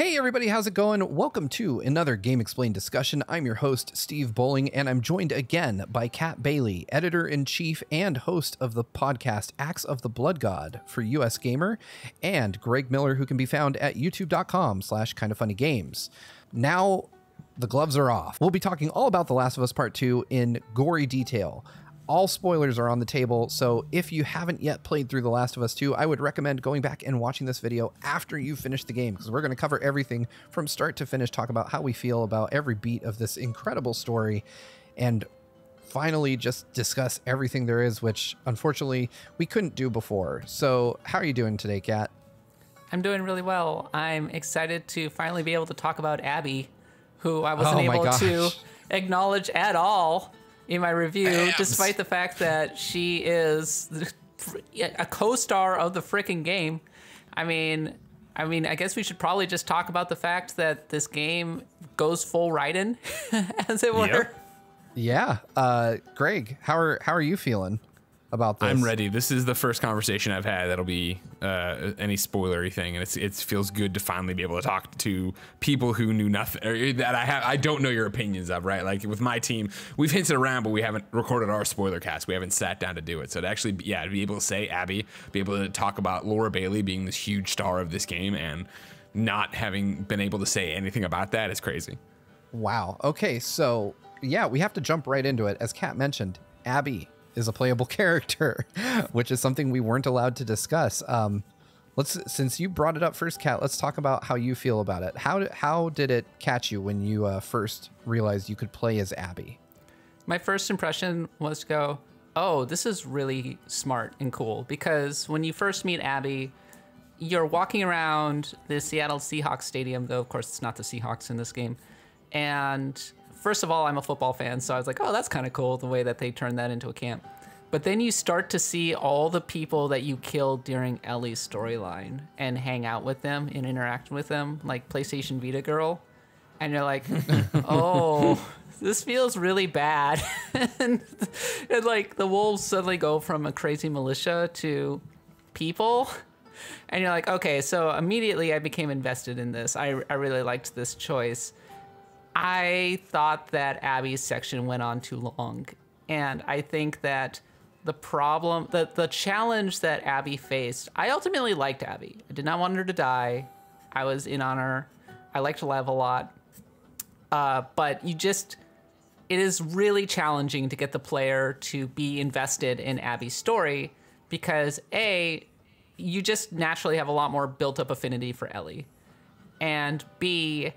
Hey everybody, how's it going? Welcome to another GameXplain discussion. I'm your host, Steve Bowling, and I'm joined again by Kat Bailey, editor-in-chief and host of the podcast Axe of the Blood God for US Gamer, and Greg Miller, who can be found at youtube.com/kindafunnygames. Now, the gloves are off. We'll be talking all about The Last of Us Part 2 in gory detail. All spoilers are on the table, so if you haven't yet played through The Last of Us 2, I would recommend going back and watching this video after you finish the game, because we're going to cover everything from start to finish, talk about how we feel about every beat of this incredible story, and finally just discuss everything there is, which unfortunately we couldn't do before. So how are you doing today, Kat? I'm doing really well. I'm excited to finally be able to talk about Abby, who I wasn't able to acknowledge at all in my review, despite the fact that she is a co-star of the frickin' game. I mean, I guess we should probably just talk about the fact that this game goes full Raiden, as it were. Yep. Yeah. Greg, how are you feeling about this? I'm ready. This is the first conversation I've had that'll be any spoilery thing, and it feels good to finally be able to talk to people who knew nothing, or that I don't know your opinions of, right? Like with my team, we've hinted around, but we haven't recorded our spoiler cast. We haven't sat down to do it. So to actually, to be able to say Abby, be able to talk about Laura Bailey being this huge star of this game, and not having been able to say anything about that is crazy. Wow. Okay, so yeah, we have to jump right into it. As Kat mentioned, Abby is a playable character, which is something we weren't allowed to discuss. Since you brought it up first, Kat, let's talk about how you feel about it. How did it catch you when you first realized you could play as Abby? My first impression was to go, oh, this is really smart and cool, because when you first meet Abby, you're walking around the Seattle Seahawks stadium, though of course it's not the Seahawks in this game, and first of all, I'm a football fan, so I was like, oh, that's kind of cool, the way that they turned that into a camp. But then you start to see all the people that you killed during Ellie's storyline and hang out with them and interact with them, like PlayStation Vita girl. And you're like, oh, this feels really bad. and like the wolves suddenly go from a crazy militia to people. And you're like, okay, so immediately I became invested in this. I really liked this choice. I thought that Abby's section went on too long, and I think that the problem, the challenge that Abby faced, I ultimately liked Abby. I did not want her to die. I was in on her. I liked Lev a lot, but it is really challenging to get the player to be invested in Abby's story, because A, you just naturally have a lot more built-up affinity for Ellie, and B,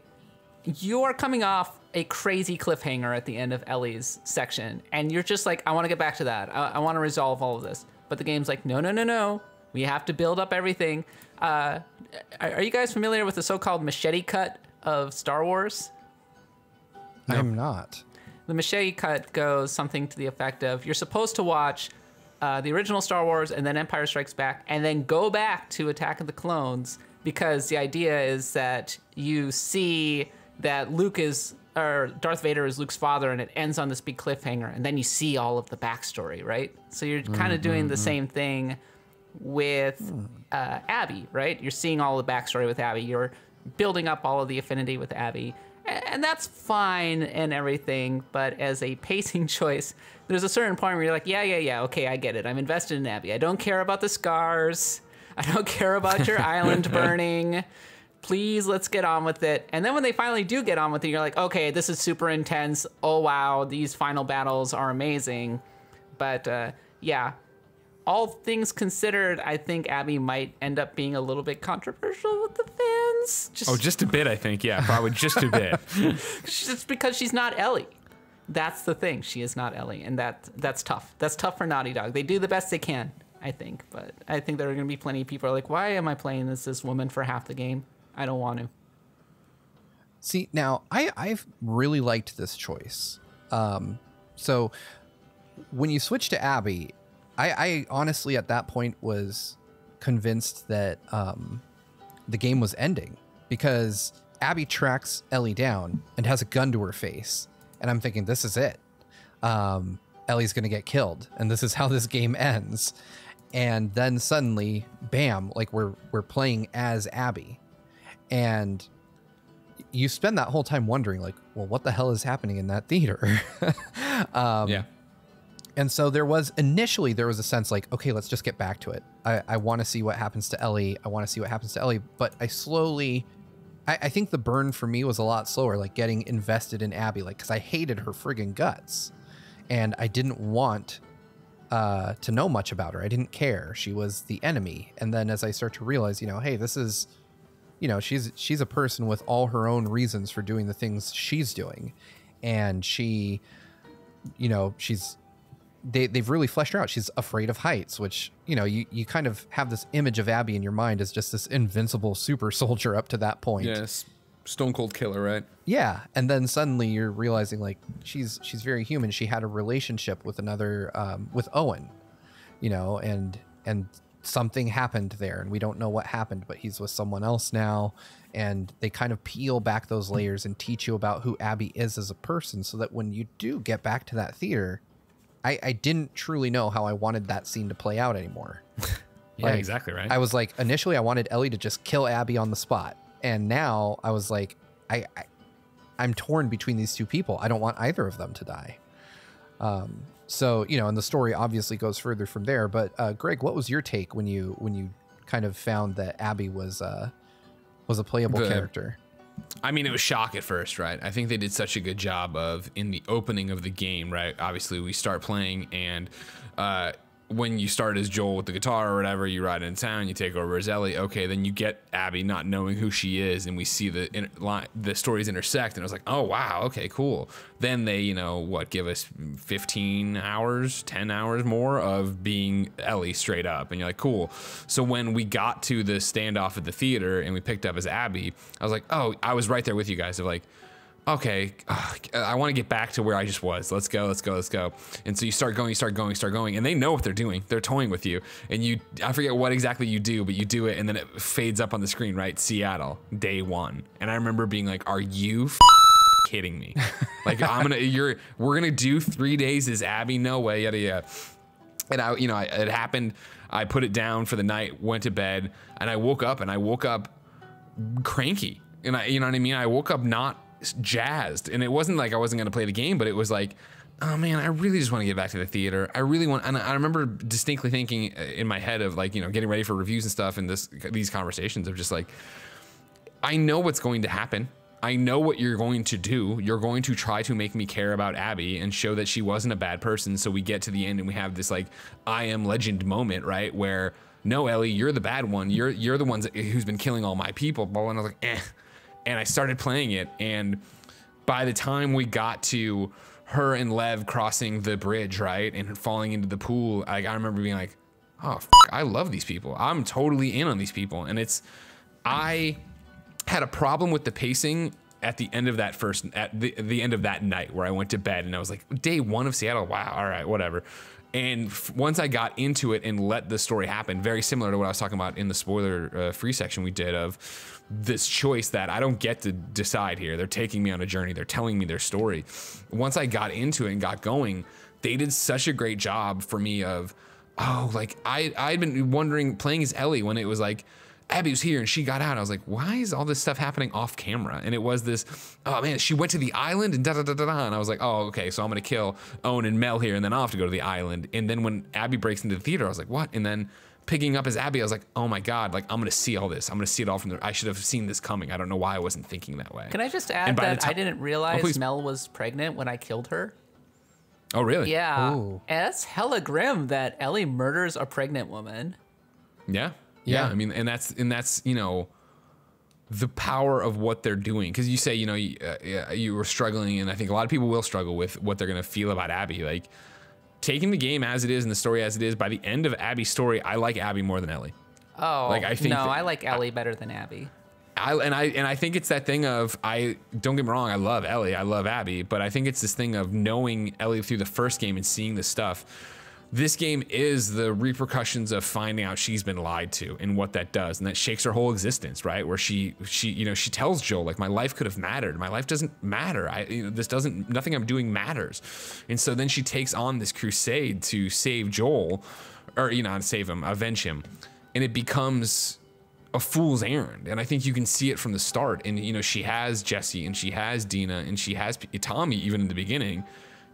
you are coming off a crazy cliffhanger at the end of Ellie's section, and you're just like, I want to get back to that. I want to resolve all of this. But the game's like, no. We have to build up everything. Are you guys familiar with the so-called machete cut of Star Wars? I'm not. The machete cut goes something to the effect of, you're supposed to watch the original Star Wars and then Empire Strikes Back, and then go back to Attack of the Clones, because the idea is that you see that Darth Vader is Luke's father, and it ends on this big cliffhanger, and then you see all of the backstory, right? So you're kind of doing the same thing with Abby, right? You're seeing all the backstory with Abby. You're building up all of the affinity with Abby, and that's fine and everything, but as a pacing choice, there's a certain point where you're like, yeah, okay, I get it. I'm invested in Abby. I don't care about the scars. I don't care about your island burning. Please, let's get on with it. And then when they finally do get on with it, you're like, okay, this is super intense. Oh, wow, these final battles are amazing. But yeah, all things considered, I think Abby might end up being a little bit controversial with the fans. Just a bit, I think. Yeah, probably just a bit. Just because she's not Ellie. That's the thing. She is not Ellie, and that's tough. That's tough for Naughty Dog. They do the best they can, I think. But I think there are going to be plenty of people who are like, why am I playing this woman for half the game? I don't want to. See, now, I've really liked this choice. So when you switch to Abby, I honestly at that point was convinced that the game was ending, because Abby tracks Ellie down and has a gun to her face. And I'm thinking, this is it. Ellie's going to get killed, and this is how this game ends. And then suddenly, bam, like we're playing as Abby. And you spend that whole time wondering, like, well, what the hell is happening in that theater? Yeah. And so initially there was a sense like, okay, let's just get back to it. I want to see what happens to Ellie. But I think the burn for me was a lot slower, like getting invested in Abby, like, because I hated her friggin' guts and I didn't want to know much about her. I didn't care. She was the enemy. And then as I start to realize, hey, this is, she's a person with all her own reasons for doing the things she's doing. And she, they've really fleshed her out. She's afraid of heights, which, you kind of have this image of Abby in your mind as just this invincible super soldier up to that point. Yes. Stone cold killer, right? Yeah. And then suddenly you're realizing like she's very human. She had a relationship with another, with Owen, and something happened there and we don't know what happened, but he's with someone else now. And they kind of peel back those layers and teach you about who Abby is as a person so that when you do get back to that theater, I didn't truly know how I wanted that scene to play out anymore. Yeah, like, exactly right. I was like, initially I wanted Ellie to just kill Abby on the spot. And now I was like, I'm torn between these two people. I don't want either of them to die. So, and the story obviously goes further from there. But Greg, what was your take when you kind of found that Abby was a playable character? I mean, it was shock at first, right? I think they did such a good job of in the opening of the game, right? Obviously, we start playing and when you start as Joel with the guitar or whatever, you ride into town, you take over as Ellie. Okay, then you get Abby not knowing who she is, and we see the stories intersect, and I was like, oh wow, okay, cool. Then they, give us 15 hours, 10 hours more of being Ellie straight up, and you're like, cool. So when we got to the standoff at the theater and we picked up as Abby, I was like, oh, I was right there with you guys of like, okay, I want to get back to where I just was. Let's go. And so you start going, and they know what they're doing. They're toying with you, and I forget what exactly you do, but you do it, and then it fades up on the screen, right? Seattle, day 1. And I remember being like, are you kidding me? Like, we're gonna do 3 days as Abby? No way, yada yada. And it happened. I put it down for the night, went to bed, and I woke up cranky. And you know what I mean? I woke up not jazzed, and it wasn't like I wasn't going to play the game, but it was like, oh man, I really just want to get back to the theater. I really want, and I remember distinctly thinking in my head of like, getting ready for reviews and stuff, and these conversations of just like, I know what's going to happen. I know what you're going to do. You're going to try to make me care about Abby and show that she wasn't a bad person. So we get to the end and we have this like I Am Legend moment, right? Where no, Ellie, you're the bad one. You're the ones who's been killing all my people. And I was like, eh. And I started playing it, and by the time we got to her and Lev crossing the bridge, right, and falling into the pool, I remember being like, oh, I love these people. I'm totally in on these people. And I had a problem with the pacing at the end of that the end of that night where I went to bed, and I was like, day 1 of Seattle, wow, all right, whatever. And once I got into it and let the story happen, very similar to what I was talking about in the spoiler free section we did of this choice that I don't get to decide here. They're taking me on a journey. They're telling me their story. Once I got into it and got going, they did such a great job for me of, oh, like I'd been wondering playing as Ellie when it was like, Abby was here and she got out. I was like, why is all this stuff happening off camera? And it was this, oh man, she went to the island and da-da-da-da-da. And I was like, oh, okay, so I'm going to kill Owen and Mel here, and then I'll have to go to the island. And then when Abby breaks into the theater, I was like, what? And then picking up as Abby, I was like, oh my God, like I'm going to see all this. I'm going to see it all from there. I should have seen this coming. I don't know why I wasn't thinking that way. Can I just add that I didn't realize Mel was pregnant when I killed her? Oh, really? Yeah. Ooh. And that's hella grim that Ellie murders a pregnant woman. Yeah. Yeah. I mean, and that's the power of what they're doing. Because you say, you were struggling, and I think a lot of people will struggle with what they're going to feel about Abby. Like, taking the game as it is and the story as it is, by the end of Abby's story, I like Abby more than Ellie. Oh, like, I think I like Ellie better than Abby. I think it's that thing of, don't get me wrong, I love Ellie, I love Abby, but I think it's this thing of knowing Ellie through the first game and seeing this stuff. This game is the repercussions of finding out she's been lied to and what that does, and that shakes her whole existence, right? Where she tells Joel, like, my life could have mattered. My life doesn't matter. Nothing I'm doing matters. And so then she takes on this crusade to save Joel, or not save him, avenge him, and it becomes a fool's errand. And I think you can see it from the start. And, you know, she has Jesse and she has Dina and she has Tommy, even in the beginning,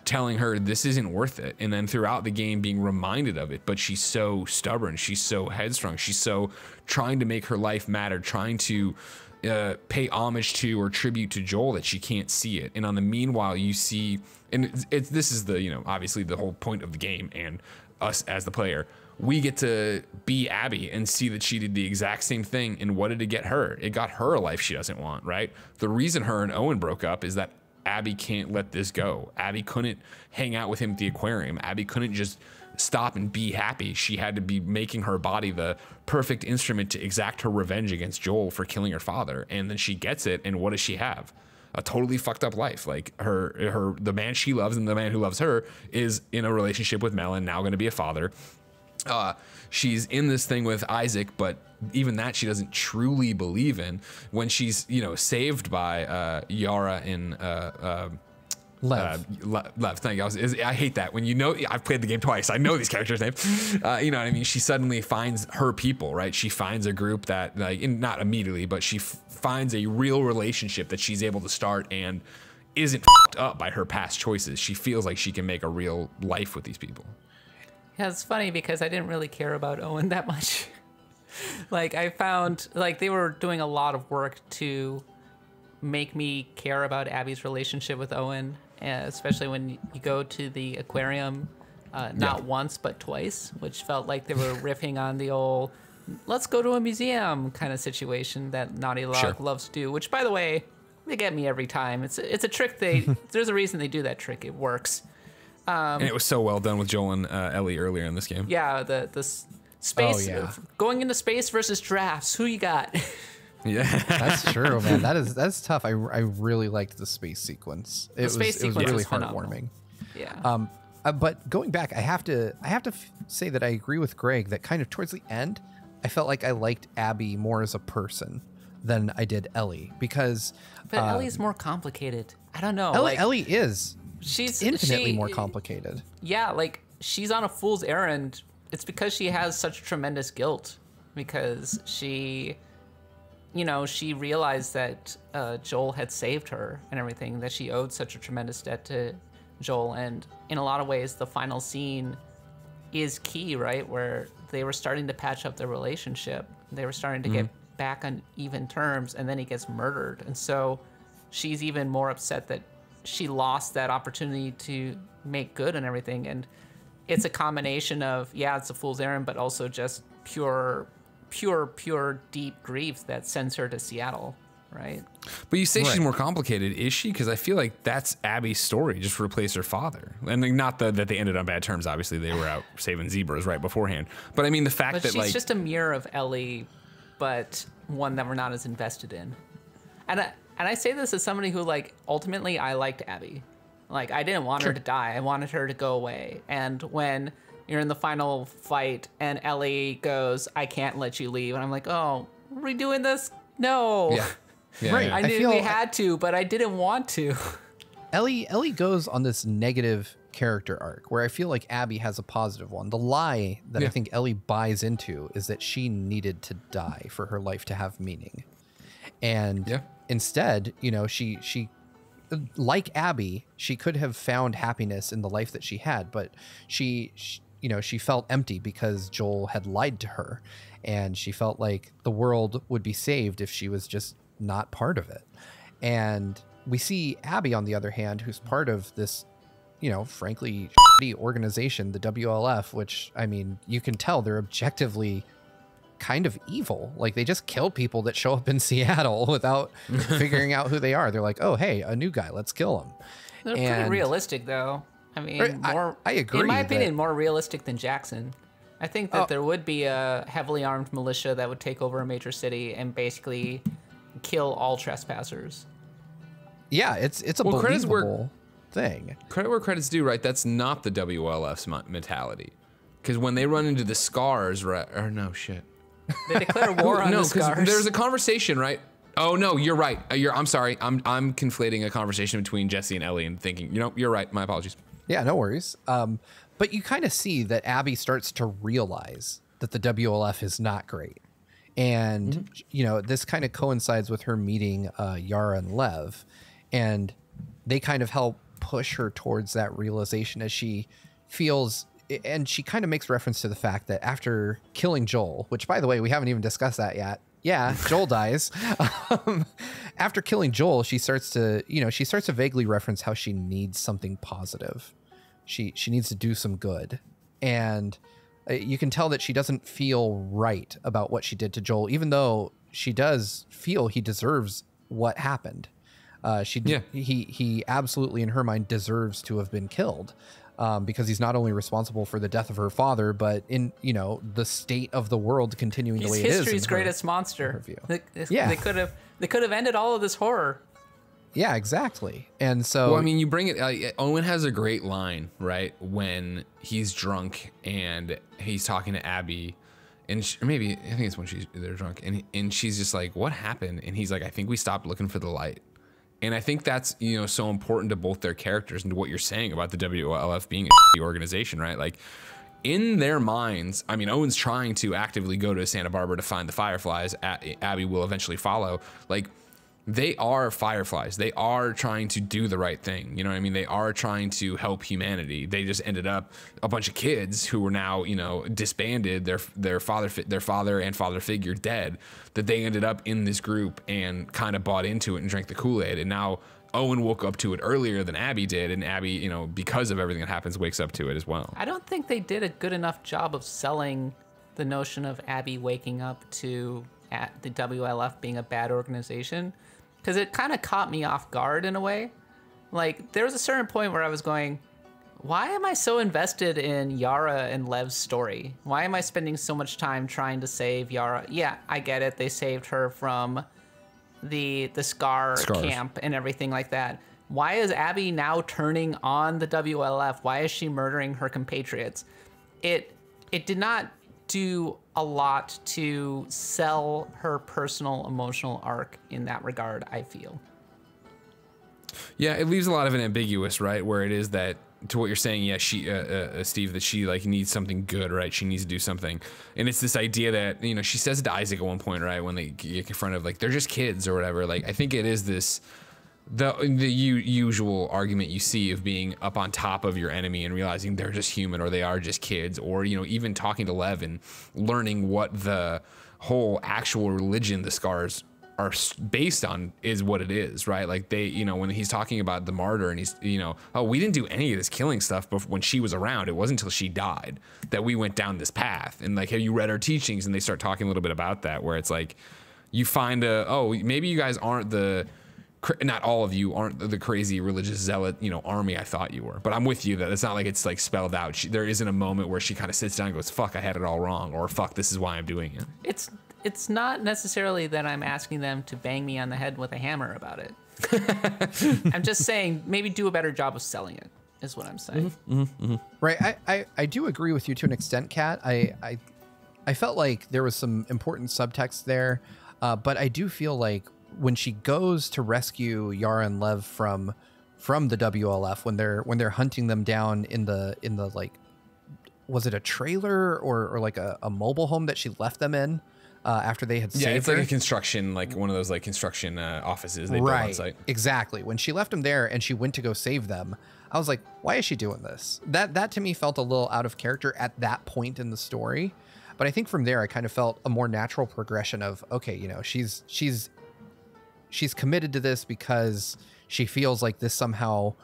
telling her this isn't worth it. And then throughout the game being reminded of it. But she's so stubborn. She's so headstrong. She's so trying to make her life matter, trying to pay homage to or tribute to Joel that she can't see it. And on the meanwhile, you see, and this is the, you know, obviously the whole point of the game and us as the player, we get to be Abby and see that she did the exact same thing. And what did it get her? It got her a life she doesn't want, right? The reason her and Owen broke up is that Abby can't let this go. Abby couldn't hang out with him at the aquarium. Abby couldn't just stop and be happy. She had to be making her body the perfect instrument to exact her revenge against Joel for killing her father. And then she gets it. And what does she have? A totally fucked up life. Like the man she loves and the man who loves her is in a relationship with Mel and now going to be a father. She's in this thing with Isaac, but even that she doesn't truly believe in. When she's, you know, saved by Yara and Lev. Lev, thank you. I hate that when, you know, I've played the game twice. I know these characters' names. You know what I mean? She suddenly finds her people, right? She finds a group that, like, not immediately, but she finds a real relationship that she's able to start and isn't fucked up by her past choices. She feels like she can make a real life with these people. Yeah, it's funny because I didn't really care about Owen that much. Like, I found, like, they were doing a lot of work to make me care about Abby's relationship with Owen, especially when you go to the aquarium, not once, but twice, which felt like they were riffing on the old, let's go to a museum kind of situation that Naughty Dog loves to do, which, by the way, they get me every time. It's a trick there's a reason they do that trick. It works. And it was so well done with Joel and Ellie earlier in this game. Yeah, the space, going into space versus drafts. Who you got? Yeah, that's true, man. That's tough. I really liked the space sequence. It was really heartwarming. Yeah. But going back, I have to say that I agree with Greg that kind of towards the end, I felt like I liked Abby more as a person than I did Ellie because. But Ellie's more complicated. I don't know. Ellie is. She's infinitely more complicated. Yeah, like she's on a fool's errand. It's because she has such tremendous guilt because she, you know, she realized that Joel had saved her and everything, that she owed such a tremendous debt to Joel. And in a lot of ways, the final scene is key, right? Where they were starting to patch up their relationship. They were starting to get back on even terms, and then he gets murdered. And so she's even more upset that she lost that opportunity to make good and everything. And it's a combination of, it's a fool's errand, but also just pure deep grief that sends her to Seattle, right? But you say she's more complicated. Is she? Because I feel like that's Abby's story, just replace her father. And not that they ended on bad terms. Obviously, they were out saving zebras right beforehand. But I mean, the fact that she's just a mirror of Ellie, but one that we're not as invested in. And I say this as somebody who, like, ultimately I liked Abby. Like, I didn't want her to die. I wanted her to go away. And when you're in the final fight and Ellie goes, I can't let you leave. And I'm like, oh, are we doing this? No. Yeah, right. I knew we had to, but I didn't want to. Ellie goes on this negative character arc where I feel like Abby has a positive one. The lie that I think Ellie buys into is that she needed to die for her life to have meaning. And instead, you know, she like Abby, she could have found happiness in the life that she had, but she felt empty because Joel had lied to her, and she felt like the world would be saved if she was just not part of it. And we see Abby, on the other hand, who's part of this, you know, frankly, shitty organization, the WLF, which, I mean, you can tell they're objectively kind of evil. Like, they just kill people that show up in Seattle without figuring out who they are. They're like, oh, hey, a new guy, let's kill him. They're pretty realistic, though. I mean, I agree. In my opinion, more realistic than Jackson. I think that there would be a heavily armed militia that would take over a major city and basically kill all trespassers. Yeah, it's a believable thing. Credit where credit's due, right? That's not the WLF's mentality. Because when they run into the scars, right? Or no, shit. They declare war on the scars. There's a conversation, right? Oh no, you're right. I'm sorry. I'm conflating a conversation between Jesse and Ellie and thinking, you know, you're right. My apologies. Yeah, no worries. But you kind of see that Abby starts to realize that the WLF is not great. And, you know, this kind of coincides with her meeting Yara and Lev. And they kind of help push her towards that realization as she feels, and she kind of makes reference to the fact that after killing Joel, which, by the way, we haven't even discussed that yet. Yeah, Joel dies. After killing Joel, she starts to vaguely reference how she needs something positive. She needs to do some good. And you can tell that she doesn't feel right about what she did to Joel, even though she does feel he deserves what happened. He absolutely, in her mind, deserves to have been killed. Because he's not only responsible for the death of her father, but in, you know, the state of the world continuing the way it is. He's history's greatest monster. Yeah. They could have ended all of this horror. Yeah, exactly. And so, well, I mean, you bring it. Owen has a great line, right, when he's drunk and he's talking to Abby, and maybe I think it's when they're drunk, and she's just like, "What happened?" And he's like, "I think we stopped looking for the light." And I think that's, you know, so important to both their characters and to what you're saying about the WLF being a organization, right? Like, in their minds, I mean, Owen's trying to actively go to Santa Barbara to find the Fireflies. Abby will eventually follow. Like, they are Fireflies. They are trying to do the right thing. You know what I mean? They are trying to help humanity. They just ended up a bunch of kids who were now, you know, disbanded, their father and father figure dead, that they ended up in this group and kind of bought into it and drank the Kool-Aid. And now Owen woke up to it earlier than Abby did, and Abby, you know, because of everything that happens, wakes up to it as well. I don't think they did a good enough job of selling the notion of Abby waking up to the WLF being a bad organization, because it kind of caught me off guard in a way. Like, there was a certain point where I was going, why am I so invested in Yara and Lev's story? Why am I spending so much time trying to save Yara? Yeah, I get it. They saved her from the Scars camp and everything like that. Why is Abby now turning on the WLF? Why is she murdering her compatriots? It did not do a lot to sell her personal emotional arc in that regard, I feel. Yeah, it leaves a lot of it ambiguous, right? Where it is that, to what you're saying, yeah, she, Steve, that she like needs something good, right? She needs to do something, and it's this idea that, you know, she says it to Isaac at one point, right? When they get confronted of like they're just kids or whatever. Like, I think it is this the usual argument you see of being up on top of your enemy and realizing they're just human or they are just kids, or, you know, even talking to Lev and learning what the whole actual religion the Scars are based on is what it is, right? Like, they, you know, when he's talking about the martyr and he's, you know, oh, we didn't do any of this killing stuff before, when she was around. It wasn't until she died that we went down this path. And like, have you read our teachings? And they start talking a little bit about that, where it's like, you find oh, maybe you guys aren't not all of you aren't the crazy religious zealot, you know, army I thought you were. But I'm with you that it's not like it's like spelled out. There isn't a moment where she kind of sits down and goes, fuck, I had it all wrong, or fuck, this is why I'm doing it. It's not necessarily that I'm asking them to bang me on the head with a hammer about it. I'm just saying, maybe do a better job of selling it, is what I'm saying. Right. I do agree with you to an extent, Kat. I felt like there was some important subtext there, but I do feel like when she goes to rescue Yara and Lev from the WLF, when they're hunting them down in the like, was it a trailer or like a mobile home that she left them in after they had saved her? Yeah, it's like a construction, like one of those like construction offices they built on site. Exactly. When she left them there and she went to go save them, I was like, why is she doing this? That to me felt a little out of character at that point in the story. But I think from there, I kind of felt a more natural progression of, okay, you know, she's committed to this because she feels like this somehow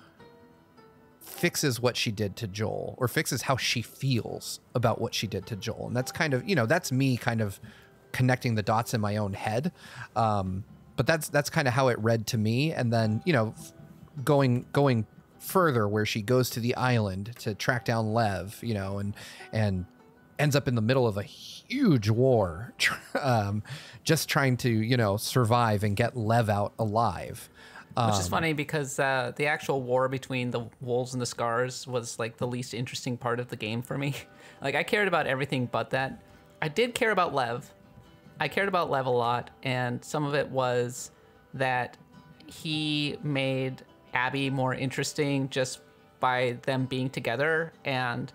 fixes what she did to Joel, or fixes how she feels about what she did to Joel. And that's kind of, you know, that's me kind of connecting the dots in my own head. But that's kind of how it read to me. And then, you know, going further, where she goes to the island to track down Lev, you know, and ends up in the middle of a huge war, just trying to, you know, survive and get Lev out alive. Which is funny because the actual war between the wolves and the Scars was like the least interesting part of the game for me. Like, I cared about everything but that. I did care about Lev. I cared about Lev a lot, and some of it was that he made Abby more interesting just by them being together, and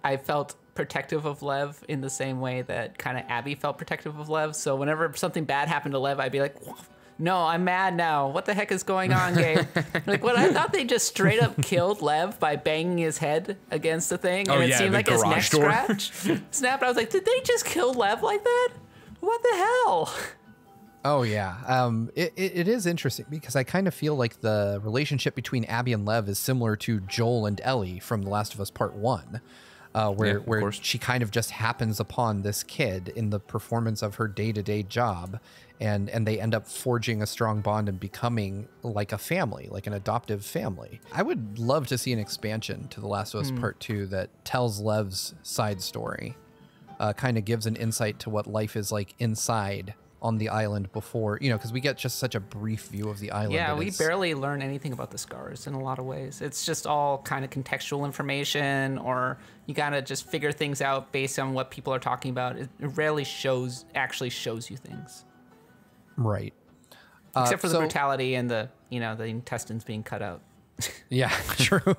I felt protective of Lev in the same way that kind of Abby felt protective of Lev. So whenever something bad happened to Lev, I'd be like, no, I'm mad now. What the heck is going on, Gabe? Like, what, I thought they just straight up killed Lev by banging his head against the thing, and it seemed like his neck scratch snapped. I was like, did they just kill Lev like that? What the hell? Oh yeah, it is interesting because I kind of feel like the relationship between Abby and Lev is similar to Joel and Ellie from The Last of Us Part 1, where she kind of just happens upon this kid in the performance of her day-to-day job, and they end up forging a strong bond and becoming like a family, like an adoptive family. I would love to see an expansion to The Last of Us Part 2 that tells Lev's side story, kind of gives an insight to what life is like inside on the island before, you know, because we get just such a brief view of the island. Yeah, we barely learn anything about the scars in a lot of ways. It's just all kind of contextual information, or you gotta just figure things out based on what people are talking about. It rarely actually shows you things. Right. Except for the brutality and the intestines being cut out. Yeah, true.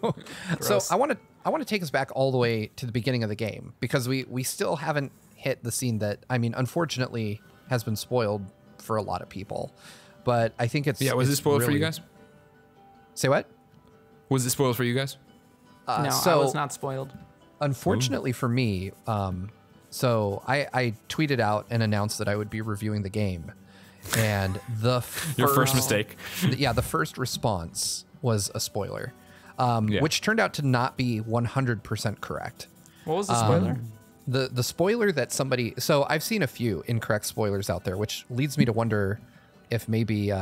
So I want to take us back all the way to the beginning of the game, because we still haven't hit the scene that, I mean, unfortunately has been spoiled for a lot of people, but I think it's... Yeah, was it spoiled for you guys? Say what? Was it spoiled for you guys? No, I was not spoiled. Unfortunately for me, so I tweeted out and announced that I would be reviewing the game, and your first mistake. Yeah, the first response was a spoiler, which turned out to not be 100% correct. What was the spoiler? The spoiler that somebody... So I've seen a few incorrect spoilers out there, which leads me to wonder if maybe,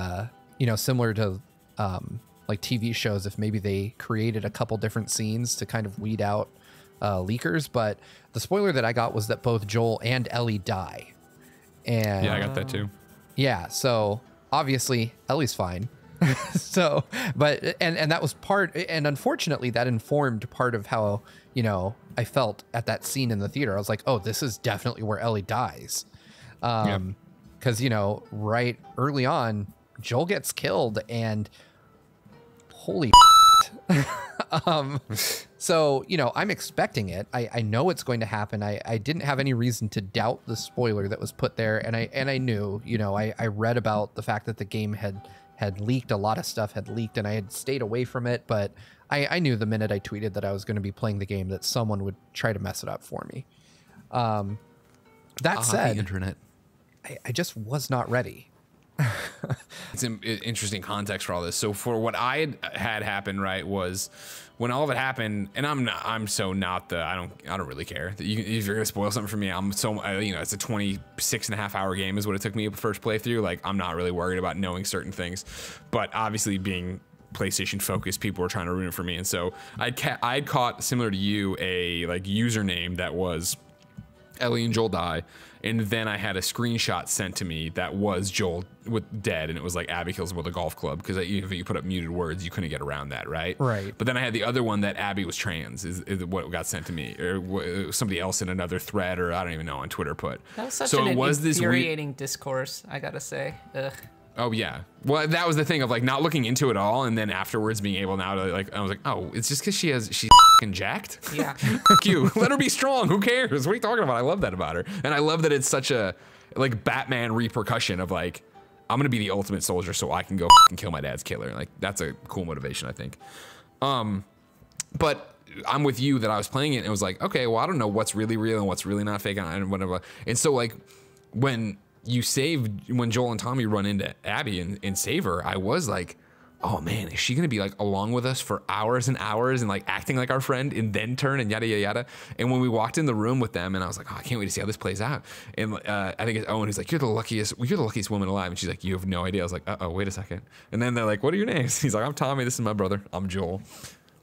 similar to like TV shows, if maybe they created a couple different scenes to kind of weed out leakers. But the spoiler that I got was that both Joel and Ellie die. And yeah, I got that too. Yeah, so obviously Ellie's fine. So, but, and that was part, and unfortunately that informed part of how, I felt at that scene in the theater. I was like, oh, this is definitely where Ellie dies. Because, right early on, Joel gets killed, and holy so, I'm expecting it. I know it's going to happen. I didn't have any reason to doubt the spoiler that was put there. And I knew, I read about the fact that the game had leaked, a lot of stuff had leaked, and I had stayed away from it. But I knew the minute I tweeted that I was going to be playing the game that someone would try to mess it up for me. That said, the internet. I just was not ready. It's an interesting context for all this. So for what I had happen, right, was when all of it happened, and I don't really care. If you're gonna spoil something for me, it's a 26.5 hour game is what it took me a first playthrough. Like, I'm not really worried about knowing certain things, but obviously being PlayStation focused, people were trying to ruin it for me. And so I'd caught, similar to you, a like username that was Ellie and Joel die, and then I had a screenshot sent to me that was Joel dead, and it was like Abby kills him with a golf club, because if you put up muted words, you couldn't get around that, right? Right. But then I had the other one that Abby was trans, is what got sent to me, or somebody else in another thread, or I don't even know, on Twitter put. That was such an infuriating discourse, I gotta say. Ugh. Oh yeah, well that was the thing of like not looking into it all, and then afterwards being able now to like, I was like, oh, it's just because she's fucking jacked. Yeah. Fuck you. Let her be strong. Who cares? What are you talking about? I love that about her, and I love that it's such a like Batman repercussion of like, I'm gonna be the ultimate soldier so I can go and kill my dad's killer. Like, that's a cool motivation, I think. But I'm with you that I was playing it and it was like, okay, well I don't know what's really real and what's really not fake and whatever. And so like when Joel and Tommy run into Abby and save her, I was like, oh man, is she gonna be like along with us for hours and hours and like acting like our friend and then turn and yada yada yada. And when we walked in the room with them, and I was like, oh, I can't wait to see how this plays out. And I think it's Owen who's like, you're the luckiest woman alive. And she's like, you have no idea. I was like, uh-oh, wait a second. And then they're like, what are your names? He's like, I'm Tommy, this is my brother, I'm Joel.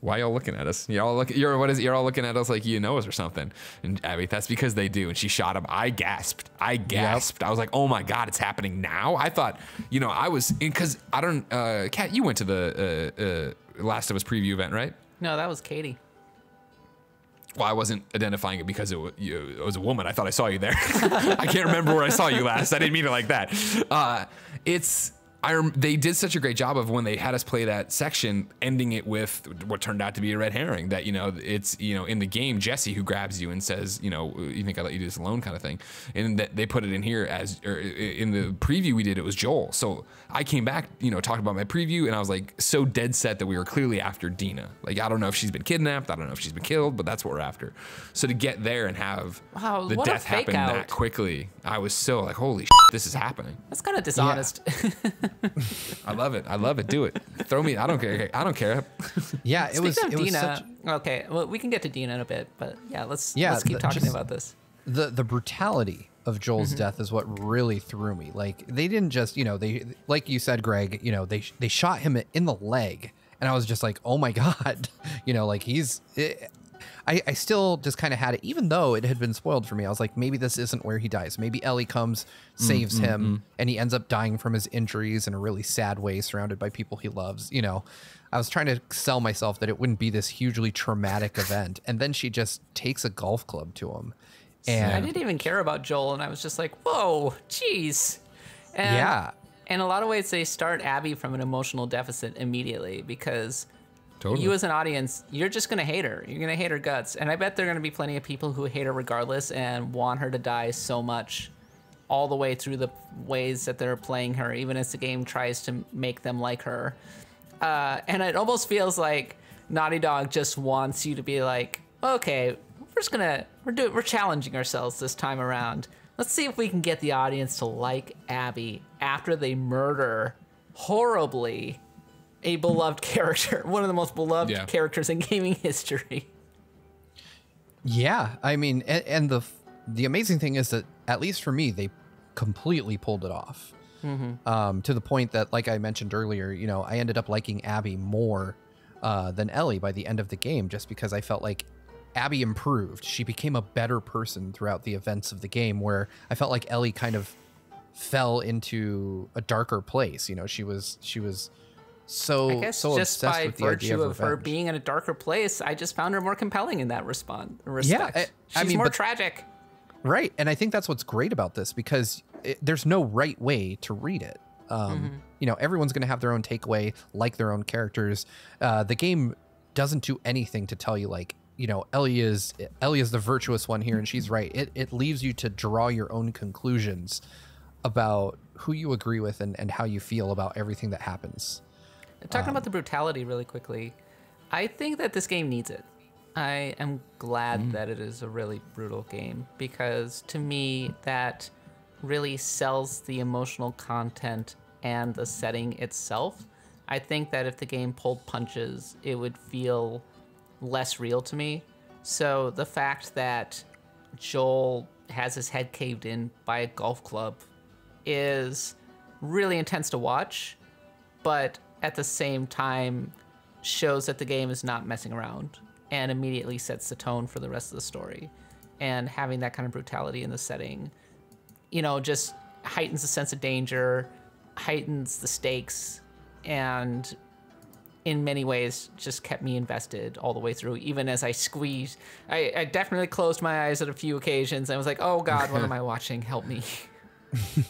Why y'all looking at us? You're all looking at us like you know us or something. And Abby, that's because they do. And she shot him. I gasped. Yep. I was like, oh my God, it's happening now. I thought, I was because I don't. Kat, you went to the Last of Us preview event, right? No, that was Katie. Well, I wasn't identifying it because it was a woman. I thought I saw you there. I can't remember where I saw you last. I didn't mean it like that. They did such a great job of when they had us play that section, ending it with what turned out to be a red herring. That it's in the game, Jesse who grabs you and says, you think I let you do this alone kind of thing, and that they put it in here or in the preview we did, it was Joel. So I came back, talked about my preview, and I was like so dead set that we were clearly after Dina. Like I don't know if she's been kidnapped, I don't know if she's been killed, but that's what we're after. So to get there and have the death happen that quickly, I was so like, holy shit, this is happening. That's kind of dishonest. Yeah. I love it. Do it. Throw me. I don't care. Yeah, it was Dina. Okay, well, we can get to Dina in a bit, but let's keep talking about this. The brutality of Joel's death is what really threw me. Like they didn't just, they, like you said, Greg, they shot him in the leg, and I was just like, oh my God, like I still just kind of had it, even though it had been spoiled for me. I was like, maybe this isn't where he dies. Maybe Ellie comes, saves him, and he ends up dying from his injuries in a really sad way, surrounded by people he loves. I was trying to sell myself that it wouldn't be this hugely traumatic event. And then she just takes a golf club to him. And I didn't even care about Joel, and I was just like, whoa, jeez. And in a lot of ways, they start Abby from an emotional deficit immediately because... Totally. You as an audience, you're just going to hate her. You're going to hate her guts. And I bet there are going to be plenty of people who hate her regardless and want her to die so much all the way through the ways that they're playing her, even as the game tries to make them like her. And it almost feels like Naughty Dog just wants you to be like, okay, we're challenging ourselves this time around. Let's see if we can get the audience to like Abby after they murder horribly a beloved character, one of the most beloved characters in gaming history. Yeah, I mean, and the amazing thing is that, at least for me, they completely pulled it off. To the point that, like I mentioned earlier, I ended up liking Abby more than Ellie by the end of the game, just because I felt like Abby improved. She became a better person throughout the events of the game, where I felt like Ellie kind of fell into a darker place. She was so I guess so just obsessed by with the idea virtue of her revenge. being in a darker place, I just found her more compelling in that respect. Yeah, She's more tragic. Right, and I think that's what's great about this, because there's no right way to read it. Everyone's going to have their own takeaway, like their own characters. The game doesn't do anything to tell you, like, Ellie is the virtuous one here, and she's right. It leaves you to draw your own conclusions about who you agree with and how you feel about everything that happens. Talking about the brutality really quickly, I think that this game needs it. I am glad that it is a really brutal game, because to me that really sells the emotional content and the setting itself. I think that if the game pulled punches, it would feel less real to me. So the fact that Joel has his head caved in by a golf club is really intense to watch, but at the same time shows that the game is not messing around and immediately sets the tone for the rest of the story. And having that kind of brutality in the setting, just heightens the sense of danger, heightens the stakes, and in many ways just kept me invested all the way through, even as I squeezed. I definitely closed my eyes at a few occasions. I was like, oh God, what am I watching? Help me.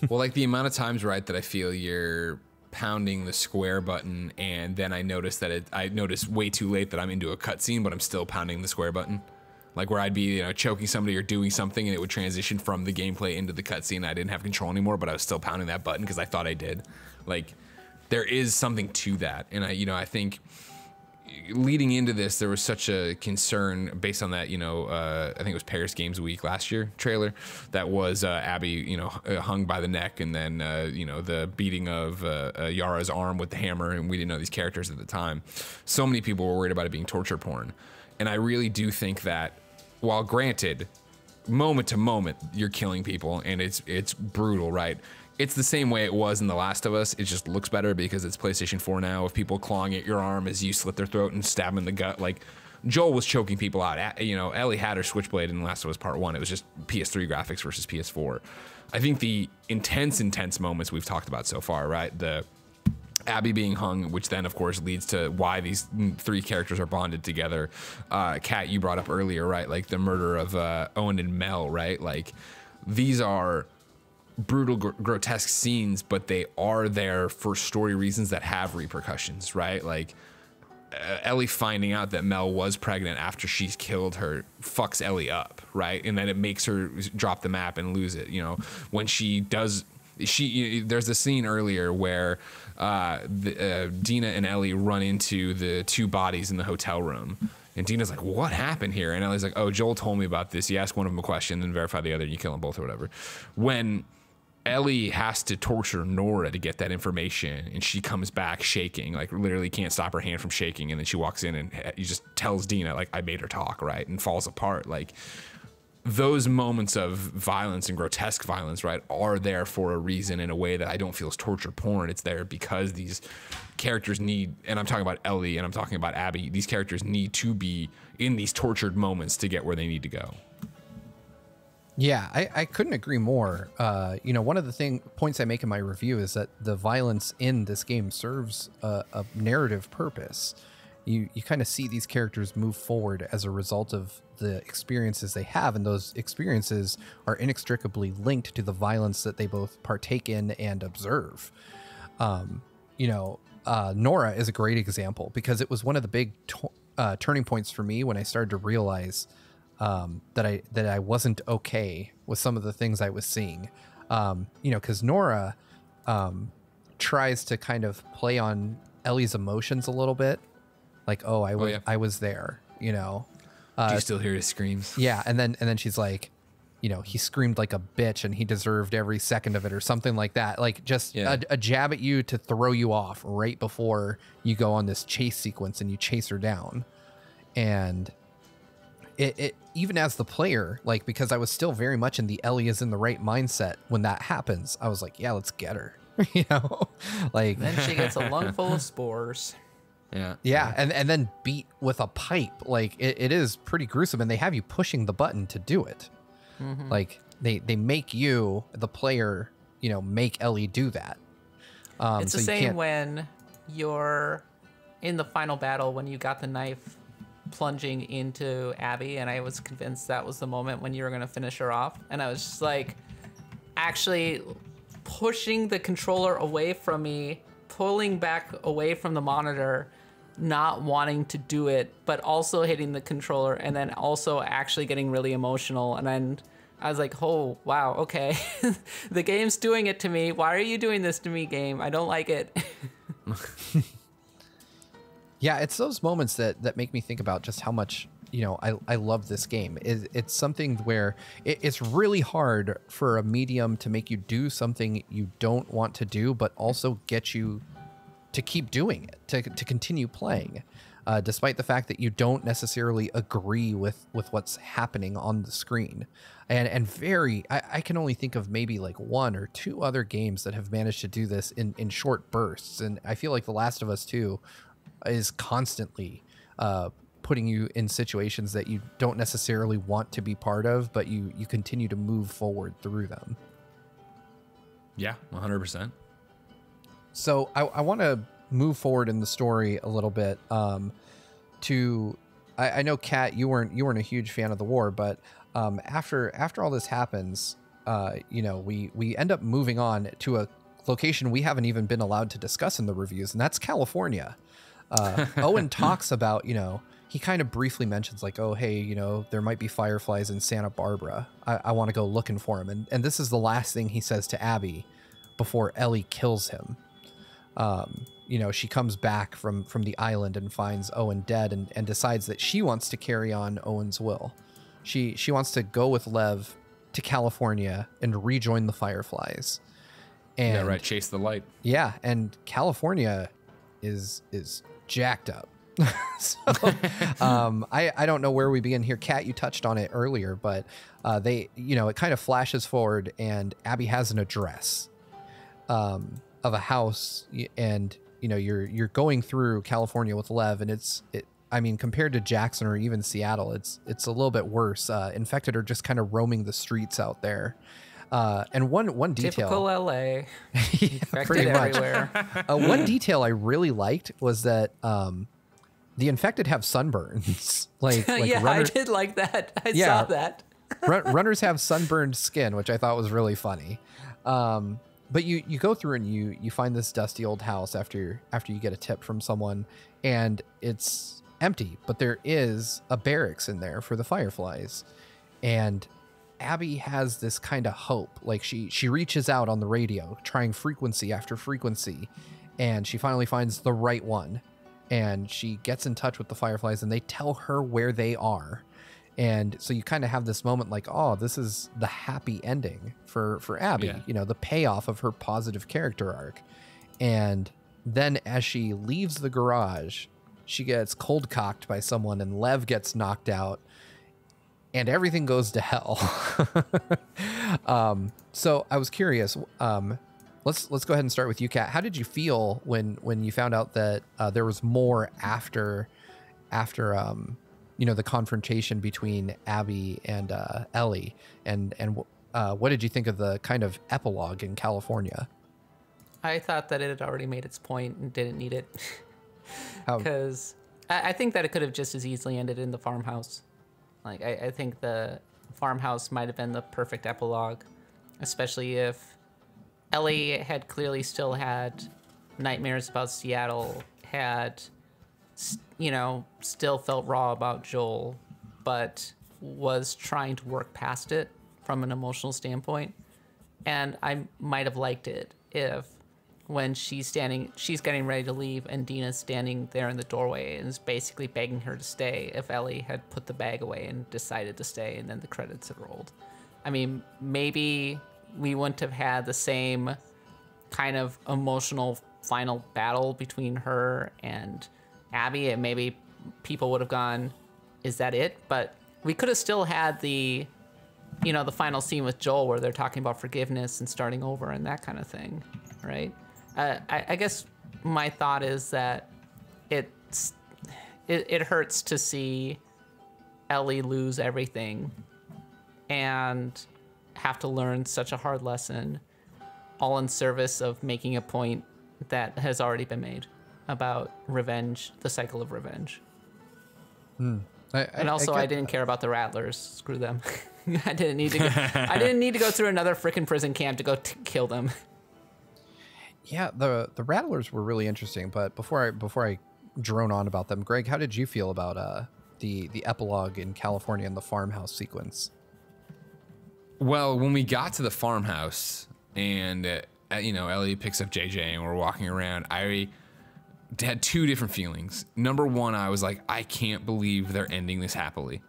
Well, like the amount of times, right, that I feel you're pounding the square button, and then I notice I notice way too late that I'm into a cutscene, but I'm still pounding the square button. Like where I'd be, choking somebody or doing something, and it would transition from the gameplay into the cutscene. I didn't have control anymore, but I was still pounding that button because I thought I did. Like, there is something to that, and I think leading into this, there was such a concern based on that, I think it was Paris Games Week last year trailer that was Abby, hung by the neck, and then, the beating of Yara's arm with the hammer, and we didn't know these characters at the time. So many people were worried about it being torture porn. And I really do think that, while granted, moment to moment, you're killing people, and it's brutal, right? It's the same way it was in The Last of Us. It just looks better because it's PlayStation 4 now, of people clawing at your arm as you slit their throat and stab them in the gut. Like, Joel was choking people out. Ellie had her switchblade in The Last of Us Part 1. It was just PS3 graphics versus PS4. I think the intense moments we've talked about so far, right? The Abby being hung, which then, of course, leads to why these three characters are bonded together. Kat, you brought up earlier, right? Like the murder of Owen and Mel, right? Like, these are brutal, grotesque scenes, but they are there for story reasons that have repercussions, right? Like Ellie finding out that Mel was pregnant after she's killed her fucks Ellie up, right? And then it makes her drop the map and lose it. You know, when she does, there's a scene earlier where Dina and Ellie run into the two bodies in the hotel room. And Dina's like, what happened here? And Ellie's like, oh, Joel told me about this. You ask one of them a question, then verify the other, and you kill them both or whatever. When Ellie has to torture Nora to get that information, and she comes back shaking, like literally can't stop her hand from shaking, and then she walks in and he just tells Dina, like, I made her talk, right? And falls apart. Like, those moments of violence and grotesque violence, right, are there for a reason in a way that I don't feel is torture porn. It's there because these characters need, and I'm talking about Ellie and I'm talking about Abby, these characters need to be in these tortured moments to get where they need to go. Yeah, I couldn't agree more. You know, one of the points I make in my review is that the violence in this game serves a narrative purpose. You kind of see these characters move forward as a result of the experiences they have, and those experiences are inextricably linked to the violence that they both partake in and observe. You know, Nora is a great example because it was one of the big turning points for me when I started to realize that I wasn't okay with some of the things I was seeing. You know, because Nora tries to kind of play on Ellie's emotions a little bit. Like, oh, I was there, you know. Do you still hear his screams? Yeah, and then she's like, you know, he screamed like a bitch and he deserved every second of it or something like that. Like just a jab at you to throw you off right before you go on this chase sequence and you chase her down. And it even as the player, like, because I was still very much in the Ellie is in the right mindset when that happens, I was like, yeah, let's get her. You know, like then she gets a lung full of spores. Yeah, and then beat with a pipe. Like it is pretty gruesome, and they have you pushing the button to do it. Mm-hmm. Like they make you, the player, you know, make Ellie do that. It's the same when you're in the final battle when you got the knife plunging into Abby, and I was convinced that was the moment when you were gonna finish her off, and I was just like, actually pushing the controller away from me, pulling back away from the monitor, not wanting to do it, but also hitting the controller, and then also actually getting really emotional. And then I was like, oh, wow, okay. The game's doing it to me. Why are you doing this to me, game? I don't like it. Yeah, it's those moments that make me think about just how much, you know, I love this game. It's something where it's really hard for a medium to make you do something you don't want to do, but also get you to keep doing it, to continue playing, despite the fact that you don't necessarily agree with what's happening on the screen. And I can only think of maybe like one or two other games that have managed to do this in short bursts. And I feel like The Last of Us 2 is constantly putting you in situations that you don't necessarily want to be part of, but you continue to move forward through them. Yeah, 100%. So I want to move forward in the story a little bit. I know, Kat, you weren't a huge fan of the war, but after all this happens, you know, we end up moving on to a location we haven't even been allowed to discuss in the reviews, and that's California. Owen talks about, you know, he kind of briefly mentions like, oh, hey, you know, there might be fireflies in Santa Barbara. I want to go looking for him. And this is the last thing he says to Abby before Ellie kills him. You know, she comes back from the island and finds Owen dead and decides that she wants to carry on Owen's will. She wants to go with Lev to California and rejoin the Fireflies. And yeah, right. Chase the light. Yeah, and California is jacked up. So I don't know where we begin here. Kat, you touched on it earlier, but you know, it kind of flashes forward and Abby has an address of a house, and you know, you're going through California with Lev, and I mean, compared to Jackson or even Seattle, it's a little bit worse. Infected are just kind of roaming the streets out there. And one detail, typical LA, yeah, pretty much. Everywhere. One detail I really liked was that the infected have sunburns. like yeah, I did like that. I saw that. Runners have sunburned skin, which I thought was really funny. But you go through and you find this dusty old house after you get a tip from someone, and it's empty, but there is a barracks in there for the Fireflies. And Abby has this kind of hope. Like she reaches out on the radio, trying frequency after frequency, and she finally finds the right one. And she gets in touch with the Fireflies, and they tell her where they are. And so you kind of have this moment like, oh, this is the happy ending for Abby, Yeah. you know, the payoff of her positive character arc. And then as she leaves the garage, she gets cold cocked by someone, and Lev gets knocked out, and everything goes to hell. So I was curious. Let's go ahead and start with you, Kat. How did you feel when you found out that there was more after the confrontation between Abby and Ellie, and what did you think of the kind of epilogue in California? I thought that it had already made its point and didn't need it. How? Because I think that it could have just as easily ended in the farmhouse. Like, I think the farmhouse might have been the perfect epilogue, especially if Ellie had clearly still had nightmares about Seattle, had, still felt raw about Joel, but was trying to work past it from an emotional standpoint. And I might have liked it if when she's getting ready to leave, and Dina's standing there in the doorway and is basically begging her to stay, if Ellie had put the bag away and decided to stay, and then the credits had rolled. I mean, maybe we wouldn't have had the same kind of emotional final battle between her and Abby, and maybe people would have gone, is that it? But we could have still had the final scene with Joel where they're talking about forgiveness and starting over and that kind of thing, right? I guess my thought is that it hurts to see Ellie lose everything and have to learn such a hard lesson, all in service of making a point that has already been made about revenge, the cycle of revenge. I didn't care about the Rattlers. Screw them. I didn't need to go through another frickin' prison camp to go kill them. Yeah, the Rattlers were really interesting, but before I drone on about them, Greg, how did you feel about the epilogue in California and the farmhouse sequence? Well, when we got to the farmhouse and Ellie picks up JJ and we're walking around, I had two different feelings. Number one, I was like, I can't believe they're ending this happily.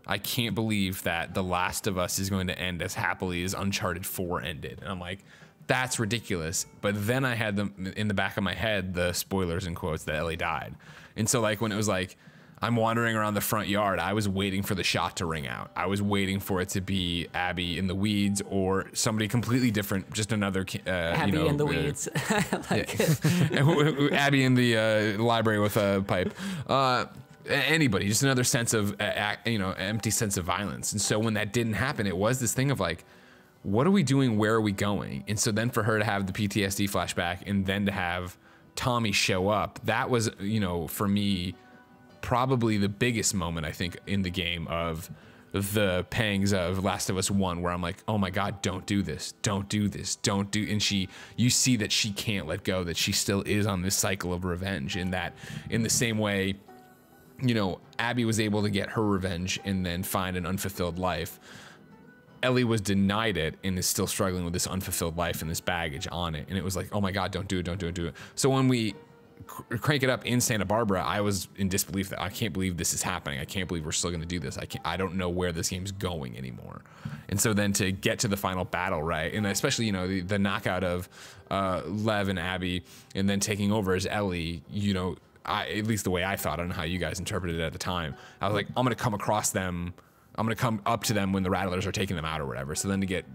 I can't believe that The Last of Us is going to end as happily as Uncharted 4 ended. And I'm like, that's ridiculous. But then I had them in the back of my head, the spoilers in quotes, that Ellie died. And so like when it was like, I'm wandering around the front yard, I was waiting for the shot to ring out. I was waiting for it to be Abby in the weeds or somebody completely different, just another Abby in the weeds. I like it. Abby in the library with a pipe. Anybody, just another sense of empty sense of violence. And so when that didn't happen, it was this thing of like, what are we doing? Where are we going? And so then for her to have the PTSD flashback and then to have Tommy show up, that was, for me, probably the biggest moment, I think, in the game of the pangs of Last of Us 1, where I'm like, oh my God, don't do this. Don't do this. Don't do. And you see that she can't let go, that she still is on this cycle of revenge, and that in the same way, Abby was able to get her revenge and then find an unfulfilled life. Ellie was denied it and is still struggling with this unfulfilled life and this baggage on it. And it was like, oh my God, don't do it, don't do it, do it. So when we crank it up in Santa Barbara, I was in disbelief that I can't believe this is happening. I can't believe we're still going to do this. I don't know where this game's going anymore. And so then to get to the final battle, right? And especially, the knockout of Lev and Abby and then taking over as Ellie, at least the way I thought, I don't know how you guys interpreted it at the time. I was like, I'm going to come across them. I'm going to come up to them when the Rattlers are taking them out or whatever. So then to get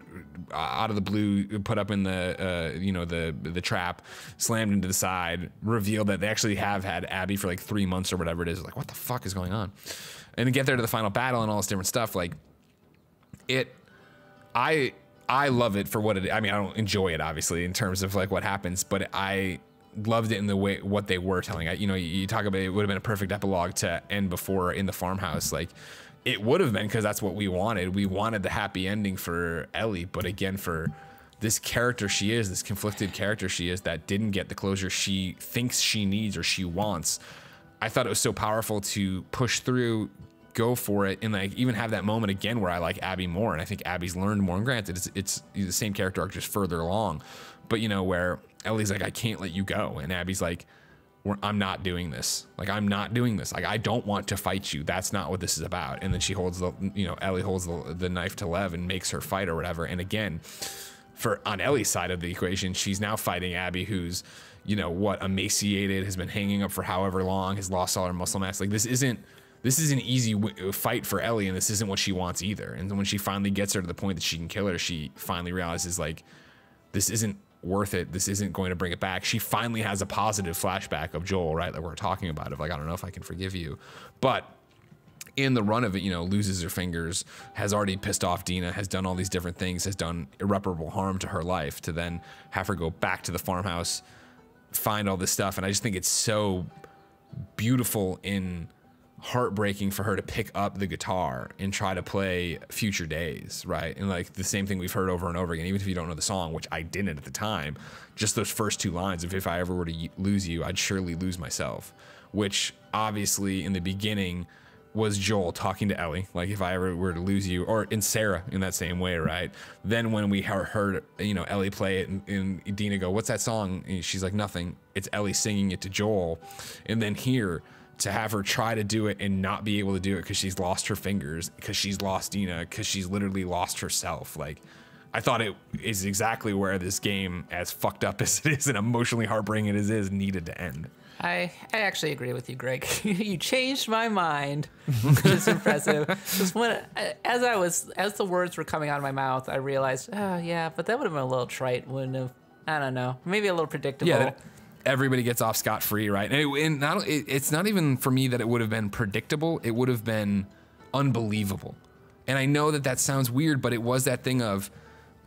out of the blue, put up in the trap, slammed into the side, revealed that they actually have had Abby for like 3 months or whatever it is. Like, what the fuck is going on? And to get there to the final battle and all this different stuff, like I love it for what it is. I mean, I don't enjoy it obviously in terms of like what happens, but I loved it in the way what they were telling. You talk about it would have been a perfect epilogue to end before in the farmhouse. Like, it would have been, because that's what we wanted. We wanted the happy ending for Ellie, but again, for this character she is, this conflicted character she is that didn't get the closure she thinks she needs or she wants. I thought it was so powerful to push through, go for it, and like even have that moment again where I like Abby more, and I think Abby's learned more. And granted, it's the same character arc, just further along, but you know, where Ellie's like, I can't let you go, and Abby's like, I'm not doing this. Like, I'm not doing this. Like, I don't want to fight you. That's not what this is about. And then she holds the, you know, Ellie holds the knife to Lev and makes her fight or whatever. And again, on Ellie's side of the equation, she's now fighting Abby, who's, you know, emaciated, has been hanging up for however long, has lost all her muscle mass. Like, this isn't an easy fight for Ellie, and this isn't what she wants either. And then when she finally gets her to the point that she can kill her, she finally realizes, like, this isn't worth it. This isn't going to bring it back. She finally has a positive flashback of Joel, right, that we're talking about, of like, I don't know if I can forgive you. But in the run of it, you know, loses her fingers, has already pissed off Dina, has done all these different things, has done irreparable harm to her life, to then have her go back to the farmhouse, find all this stuff. And I just think it's so beautiful and heartbreaking for her to pick up the guitar and try to play Future Days, right? And like the same thing we've heard over and over again, even if you don't know the song, which I didn't at the time, just those first two lines of, if I ever were to lose you, I'd surely lose myself, which obviously in the beginning was Joel talking to Ellie, like, if I ever were to lose you, or in Sarah in that same way, right? Then when we heard, you know, Ellie play it and Dina go, what's that song? And she's like, nothing. It's Ellie singing it to Joel. And then here, to have her try to do it and not be able to do it because she's lost her fingers, because she's lost Dina, because she's literally lost herself. Like, I thought it is exactly where this game, as fucked up as it is and emotionally heartbreaking as it is, needed to end. I actually agree with you, Greg. You changed my mind, which is impressive. Because as the words were coming out of my mouth, I realized, oh yeah, but that would have been a little trite, wouldn't have? I don't know, maybe a little predictable. Yeah, everybody gets off scot-free, right? And it's not even for me that it would have been predictable. It would have been unbelievable. And I know that sounds weird, but it was that thing of,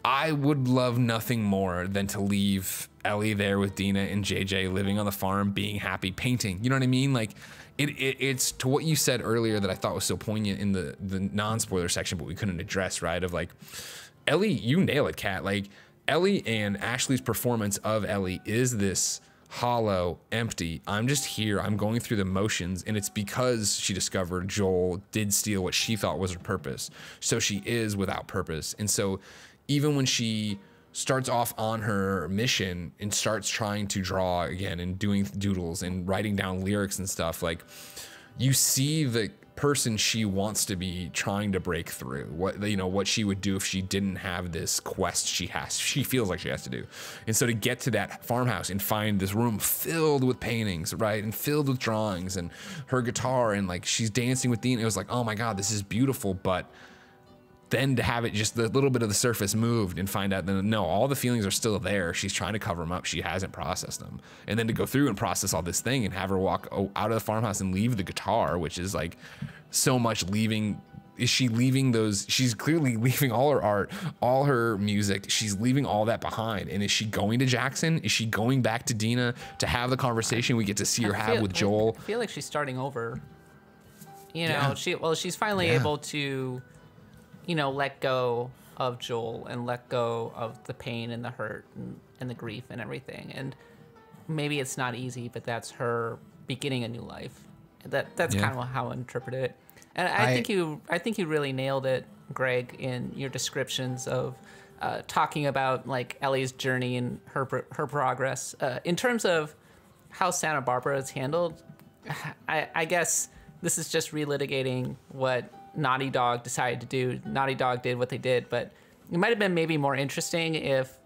I would love nothing more than to leave Ellie there with Dina and JJ, living on the farm, being happy, painting. You know what I mean? Like, it's to what you said earlier that I thought was so poignant in the non-spoiler section, but we couldn't address, right? Of like, Ellie, you nail it, Kat. Like, Ellie and Ashley's performance of Ellie is this hollow, empty, I'm just here, I'm going through the motions, and it's because she discovered Joel did steal what she thought was her purpose. So she is without purpose. And so even when she starts off on her mission and starts trying to draw again and doing doodles and writing down lyrics and stuff, like, you see the person she wants to be trying to break through, what she would do if she didn't have this quest she feels like she has to do. And so to get to that farmhouse and find this room filled with paintings, right, and filled with drawings and her guitar, and like she's dancing with Dean, it was like, oh my god, this is beautiful. But then to have it just the little bit of the surface moved and find out that no, all the feelings are still there. She's trying to cover them up. She hasn't processed them. And then to go through and process all this thing and have her walk out of the farmhouse and leave the guitar, which is like so much leaving. Is she leaving those? She's clearly leaving all her art, all her music. She's leaving all that behind. And is she going to Jackson? Is she going back to Dina to have the conversation we get to see her have with Joel? I feel like she's starting over. You know, she's finally able to, you know, let go of Joel and let go of the pain and the hurt and the grief and everything. And maybe it's not easy, but that's her beginning a new life. That's kind of how I interpreted it. And I think you really nailed it, Greg, in your descriptions of talking about like Ellie's journey and her progress. In terms of how Santa Barbara is handled, I guess this is just relitigating what Naughty Dog decided to do. Naughty Dog did what they did, but it might have been maybe more interesting if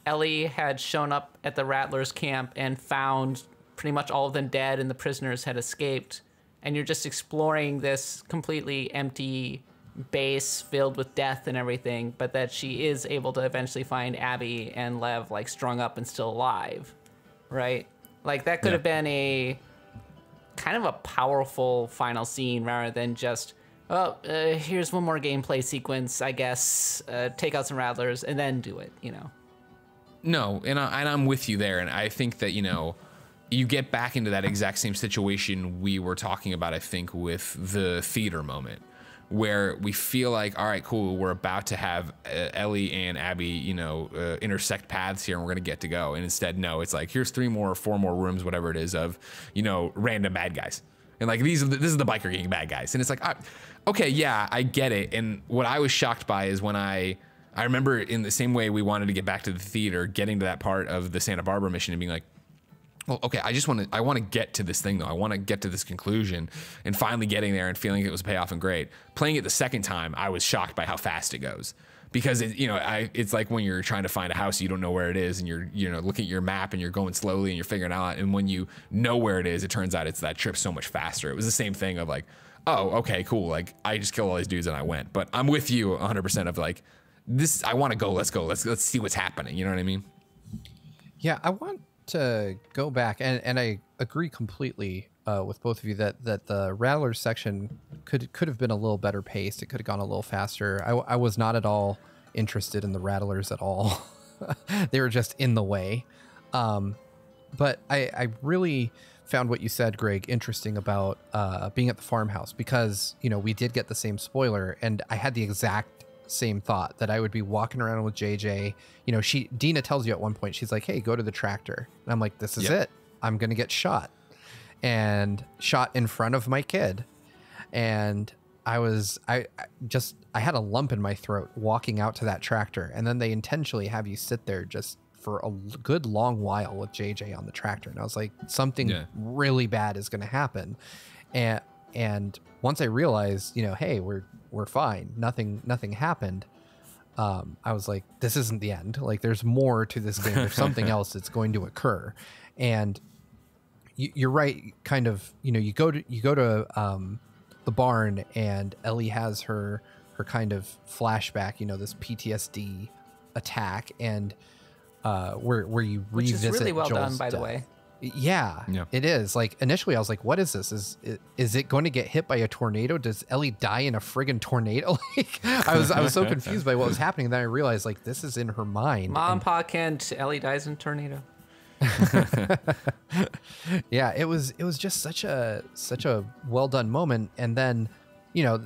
Ellie had shown up at the Rattlers camp and found pretty much all of them dead and the prisoners had escaped, and you're just exploring this completely empty base filled with death and everything, but that she is able to eventually find Abby and Lev like strung up and still alive, right? Like that could have been a kind of a powerful final scene rather than just, oh, here's one more gameplay sequence, I guess, take out some Rattlers and then do it, you know? No, and I'm with you there, and I think that, you know, you get back into that exact same situation we were talking about, I think, with the theater moment, where we feel like, all right, cool, we're about to have Ellie and Abby, you know, intersect paths here, and we're gonna get to go. And instead, no, it's like, here's 3 more, 4 more rooms, whatever it is, of, you know, random bad guys. And like, this is the biker gang bad guys. And it's like, okay, yeah, I get it. And what I was shocked by is when I remember, in the same way we wanted to get back to the theater, getting to that part of the Santa Barbara mission and being like, well, okay, I want to get to this thing though. I want to get to this conclusion, and finally getting there and feeling it was a payoff and great. Playing it the second time, I was shocked by how fast it goes, because it's like when you're trying to find a house, you don't know where it is, and you're looking at your map and you're going slowly and you're figuring it out. And when you know where it is, it turns out it's that trip so much faster. It was the same thing of like, oh, okay, cool. Like, I just killed all these dudes and I went. But I'm with you 100% of like, this, I want to go. Let's go. Let's see what's happening. You know what I mean? Yeah, I want to go back, and I agree completely with both of you that the Rattlers section could have been a little better paced. It could have gone a little faster. I was not at all interested in the Rattlers at all. They were just in the way. But I really found what you said, Greg, interesting about being at the farmhouse, because, you know, we did get the same spoiler, and I had the exact same thought that I would be walking around with JJ. You know, Dina tells you at one point, she's like, hey, go to the tractor. And I'm like, this is it. I'm going to get shot. And shot in front of my kid. And I had a lump in my throat walking out to that tractor. And then they intentionally have you sit there just for a good long while with JJ on the tractor. And I was like, something really bad is going to happen. And once I realized, you know, hey, we're fine, nothing happened, I was like, this isn't the end. Like, there's more to this game. There's something else that's going to occur. And you're right. Kind of, you know, you go to the barn, and Ellie has her kind of flashback, you know, this PTSD attack, and where you revisit, which is really well Joel's done, by death. The way. Yeah, it is. Like, initially I was like, what is this? Is it going to get hit by a tornado? Does Ellie die in a friggin' tornado? Like, I was so confused by what was happening. And then I realized, like, this is in her mind. Mom, Pa can't. Ellie dies in a tornado. Yeah, it was just such a well done moment. And then, you know,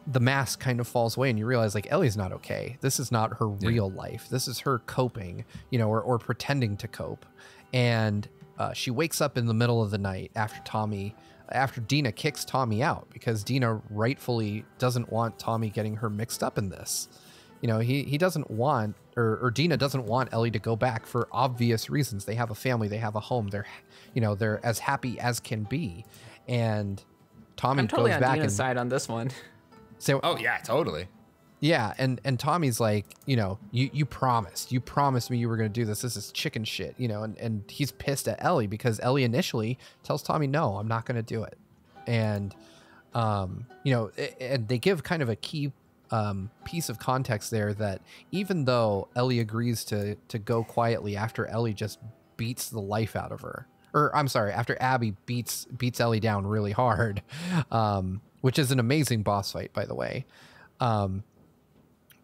the mask kind of falls away, and you realize, like, Ellie's not okay. This is not her real life. This is her coping, you know, or pretending to cope. And she wakes up in the middle of the night after Dina kicks Tommy out, because Dina rightfully doesn't want Tommy getting her mixed up in this. You know, he doesn't want, or Dina doesn't want Ellie to go back for obvious reasons. They have a family, they have a home, they're as happy as can be. And Tommy I'm totally goes on back Dina's and side on this one. So, oh yeah, totally. Yeah, and Tommy's like, you know, you promised me you were going to do this. This is chicken shit, you know, and he's pissed at Ellie because Ellie initially tells Tommy, no, I'm not going to do it. And, you know, and they give kind of a key piece of context there, that even though Ellie agrees to go quietly after Ellie just beats the life out of her, or I'm sorry, after Abby beats Ellie down really hard, which is an amazing boss fight, by the way.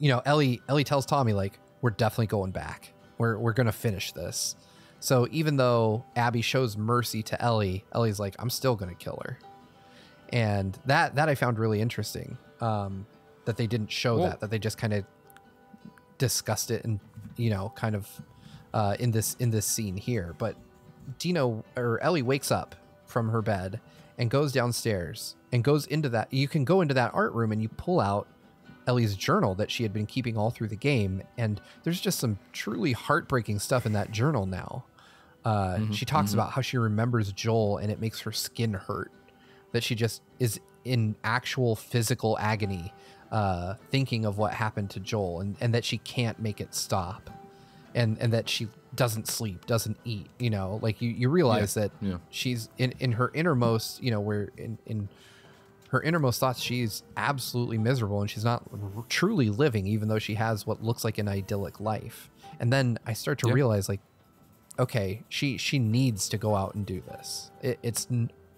You know, Ellie tells Tommy, like, we're definitely going back. We're going to finish this. So even though Abby shows mercy to Ellie, Ellie's like, I'm still going to kill her. And that I found really interesting, that they didn't show that they just kind of discussed it, and, you know, kind of in this scene here. But Ellie wakes up from her bed and goes downstairs and goes into that. You can go into that art room and you pull out Ellie's journal that she had been keeping all through the game, and there's just some truly heartbreaking stuff in that journal now. She talks about how she remembers Joel, and it makes her skin hurt, that she just is in actual physical agony, thinking of what happened to Joel, and that she can't make it stop, and that she doesn't sleep, doesn't eat, you know, like you realize that she's in her innermost, you know, where in her innermost thoughts, she's absolutely miserable, and she's not truly living, even though she has what looks like an idyllic life. And then I start to realize, like, okay, she needs to go out and do this. It's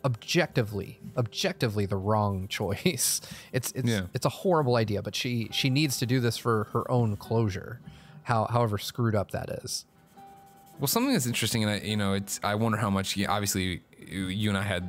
objectively the wrong choice. It's a horrible idea, but she needs to do this for her own closure, however screwed up that is. Well, something that's interesting, and I wonder how much. Obviously, you and I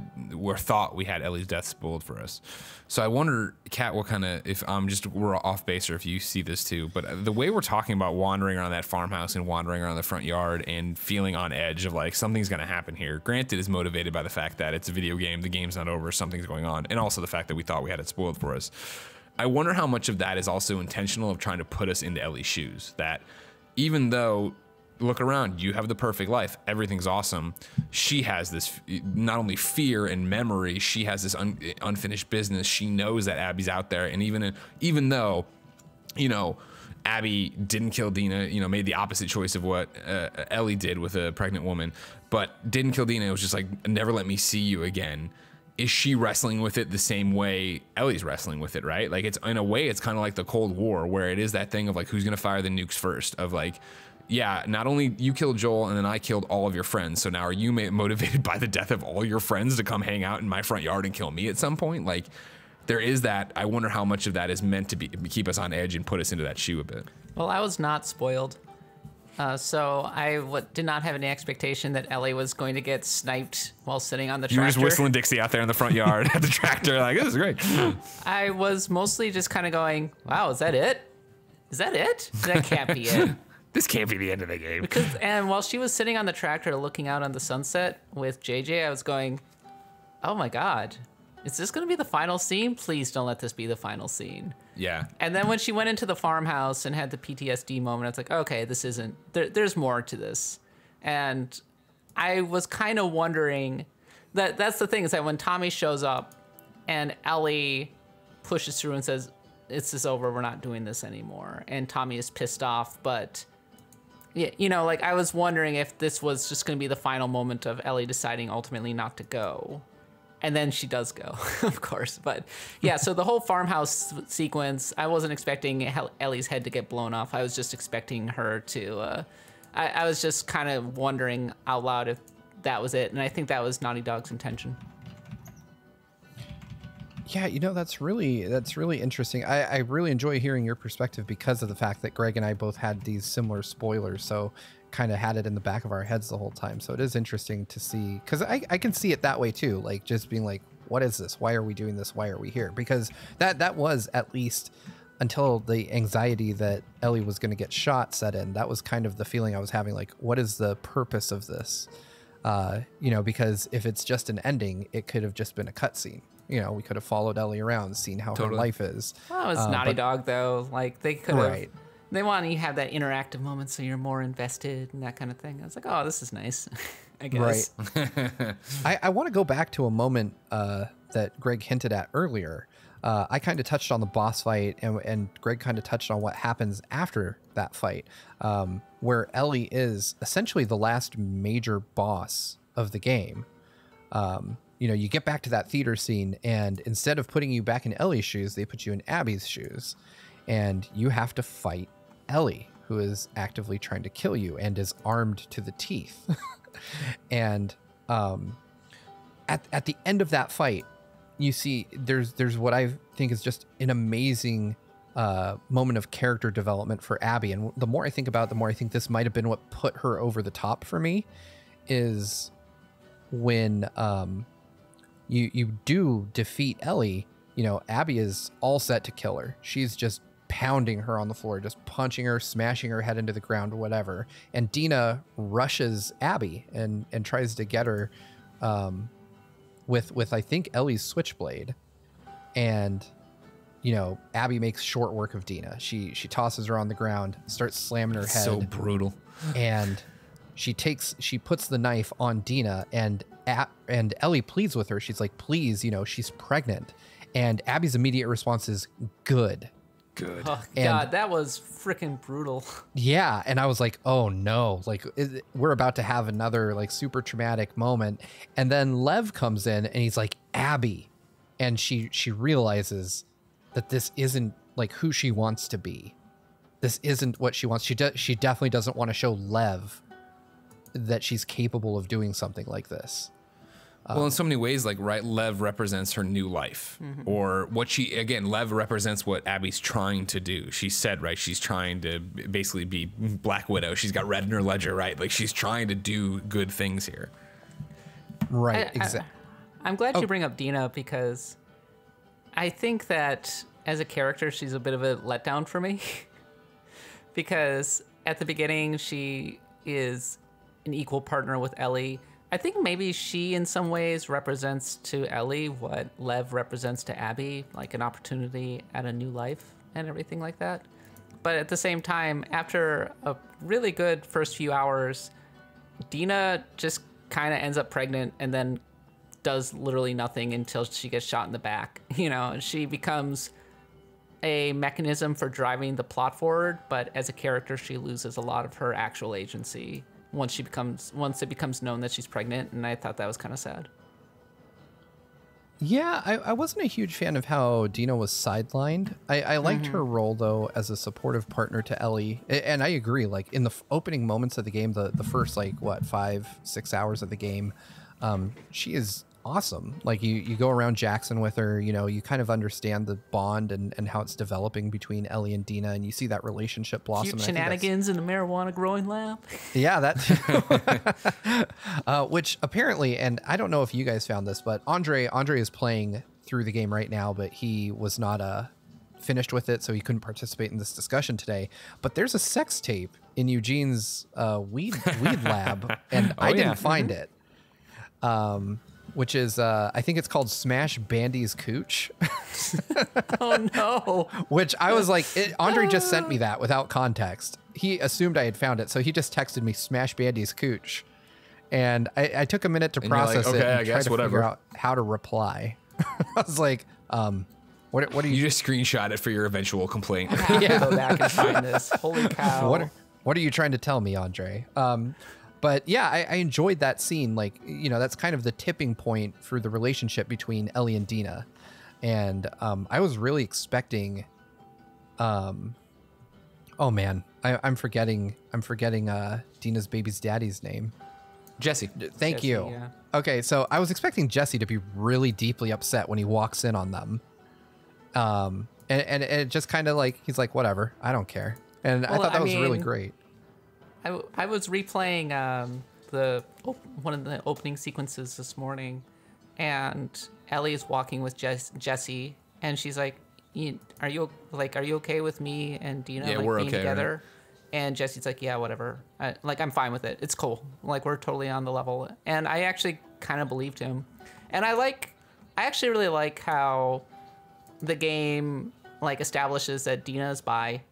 thought we had Ellie's death spoiled for us. So I wonder, Kat, what kind of, if we're off base, or if you see this too. But the way we're talking about wandering around that farmhouse and wandering around the front yard and feeling on edge of like something's going to happen here. Granted, is motivated by the fact that it's a video game, the game's not over, something's going on, and also the fact that we thought we had it spoiled for us. I wonder how much of that is also intentional of trying to put us into Ellie's shoes. That even though, look around, you have the perfect life, everything's awesome, she has this not only fear and memory, she has this unfinished business. She knows that Abby's out there, and even though, Abby didn't kill Dina, made the opposite choice of what Ellie did with a pregnant woman, but didn't kill Dina. It was just like, never let me see you again. Is she wrestling with it the same way Ellie's wrestling with it, right? Like, it's in a way, it's kind of like the Cold War, where it is that thing of like, who's gonna fire the nukes first? Of like, yeah, not only you killed Joel and then I killed all of your friends, so now are you motivated by the death of all your friends to come hang out in my front yard and kill me at some point? Like, there is that. I wonder how much of that is meant to keep us on edge and put us into that shoe a bit. Well, I was not spoiled. So I did not have any expectation that Ellie was going to get sniped while sitting on the tractor. You were just whistling Dixie out there in the front yard at the tractor, like, this is great. I was mostly just kind of going, wow, is that it? Is that it? That can't be it. This can't be the end of the game. And while she was sitting on the tractor looking out on the sunset with JJ, I was going, oh my God, is this going to be the final scene? Please don't let this be the final scene. Yeah. And then when she went into the farmhouse and had the PTSD moment, I was like, okay, this isn't, there's more to this. And I was kind of wondering, that's the thing, is that when Tommy shows up and Ellie pushes through and says, this is over, we're not doing this anymore, and Tommy is pissed off, but yeah, like, I was wondering if this was just going to be the final moment of Ellie deciding ultimately not to go. And then she does go, of course. But yeah, so the whole farmhouse sequence, I wasn't expecting Ellie's head to get blown off. I was just expecting her to, I was just kind of wondering out loud if that was it. And I think that was Naughty Dog's intention. Yeah, that's really interesting. I really enjoy hearing your perspective because of the fact that Greg and I both had these similar spoilers. So kind of had it in the back of our heads the whole time. So it is interesting to see, because I can see it that way too. Like, just being like, what is this? Why are we doing this? Why are we here? Because that was, at least until the anxiety that Ellie was going to get shot set in, that was kind of the feeling I was having. Like, what is the purpose of this? Because if it's just an ending, it could have just been a cutscene. We could have followed Ellie around, seen how her life is. Well, it's Naughty Dog, though. Like, they could have... Right. They want you to have that interactive moment so you're more invested and that kind of thing. I was like, oh, this is nice, I guess. Right. I want to go back to a moment that Greg hinted at earlier. I kind of touched on the boss fight, and Greg kind of touched on what happens after that fight, where Ellie is essentially the last major boss of the game. You get back to that theater scene, and instead of putting you back in Ellie's shoes, they put you in Abby's shoes. And you have to fight Ellie, who is actively trying to kill you and is armed to the teeth. And at the end of that fight, you see there's what I think is just an amazing moment of character development for Abby. And the more I think about it, the more I think this might have been what put her over the top for me, is when you do defeat Ellie. Abby is all set to kill her. She's just pounding her on the floor, just punching her, smashing her head into the ground, or whatever. And Dina rushes Abby and tries to get her with I think Ellie's switchblade. And Abby makes short work of Dina. She tosses her on the ground, starts slamming her head. So brutal. And she puts the knife on Dina, and Ellie pleads with her. She's like, please, she's pregnant. And Abby's immediate response is, good. Oh, God, that was freaking brutal. Yeah, and I was like, oh no, like, we're about to have another like super traumatic moment. And then Lev comes in and he's like, Abby. And she realizes that this isn't like who she wants to be. This isn't what she wants. She definitely doesn't want to show Lev that she's capable of doing something like this. Well, in so many ways, like, right, Lev represents her new life, or what Lev represents what Abby's trying to do. She said, right, she's trying to basically be Black Widow. She's got red in her ledger, right? Like, she's trying to do good things here. Right, exactly. I'm glad you bring up Dina, because I think that as a character, she's a bit of a letdown for me. Because at the beginning, she is an equal partner with Ellie. I think maybe she, in some ways, represents to Ellie what Lev represents to Abby, like an opportunity at a new life and everything like that. But at the same time, after a really good first few hours, Dina just kind of ends up pregnant and then does literally nothing until she gets shot in the back. You know, she becomes a mechanism for driving the plot forward, but as a character, she loses a lot of her actual agency once it becomes known that she's pregnant, and I thought that was kind of sad. Yeah, I wasn't a huge fan of how Dina was sidelined. I liked her role, though, as a supportive partner to Ellie. And I agree, like, in the opening moments of the game, the first, like, what, 5-6 hours of the game, she is awesome. Like, you go around Jackson with her, you know, you kind of understand the bond and how it's developing between Ellie and Dina, and you see that relationship blossom. Cute shenanigans in the marijuana growing lab. Yeah, that which apparently, and I don't know if you guys found this, but Andre is playing through the game right now, but he was not finished with it, so he couldn't participate in this discussion today. But there's a sex tape in Eugene's weed lab, and I didn't find it. Which is, I think it's called Smash Bandy's Cooch. Oh, no. Which I was like, Andre just sent me that without context. He assumed I had found it, so he just texted me Smash Bandy's Cooch. And I took a minute to process it and try to figure out how to reply. I was like, what are you... You just screenshot it for your eventual complaint. I have to go back and find this. Holy cow. What are you trying to tell me, Andre? But yeah, I enjoyed that scene. Like, you know, that's kind of the tipping point for the relationship between Ellie and Dina. And I was really expecting, oh man, I'm forgetting Dina's baby's daddy's name. Jesse. Thank you. Yeah. Okay, so I was expecting Jesse to be really deeply upset when he walks in on them. And it just kind of like, he's like, whatever, I don't care. And I thought that was really great. I was replaying one of the opening sequences this morning, and Ellie's walking with Jesse, and she's like, "Are you okay with me and Dina being together?" Right? And Jesse's like, "Yeah, whatever. I'm fine with it. It's cool. Like, we're totally on the level." And I actually kind of believed him, and I actually really like how the game establishes that Dina is bi,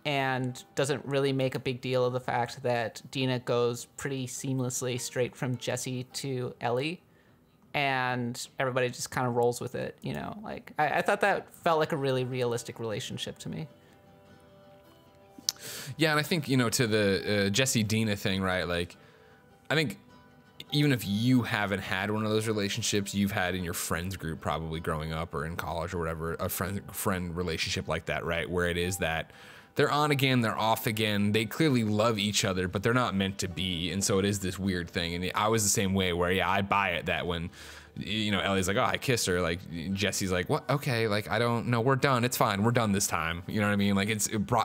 and doesn't really make a big deal of the fact that Dina goes pretty seamlessly straight from Jesse to Ellie, and everybody just kind of rolls with it, you know? Like, I thought that felt like a really realistic relationship to me. Yeah, and I think, you know, to the Jesse-Dina thing, right, like, I think even if you haven't had one of those relationships you've had in your friends group probably growing up or in college or whatever, a friend relationship like that, right, where it is that they're on again, they're off again. They clearly love each other, but they're not meant to be. And so it is this weird thing. And I was the same way where, yeah, I buy it that when, you know, Ellie's like, oh, I kissed her. Like, Jesse's like, what? Okay, like, I don't know. We're done. It's fine. We're done this time. You know what I mean? Like,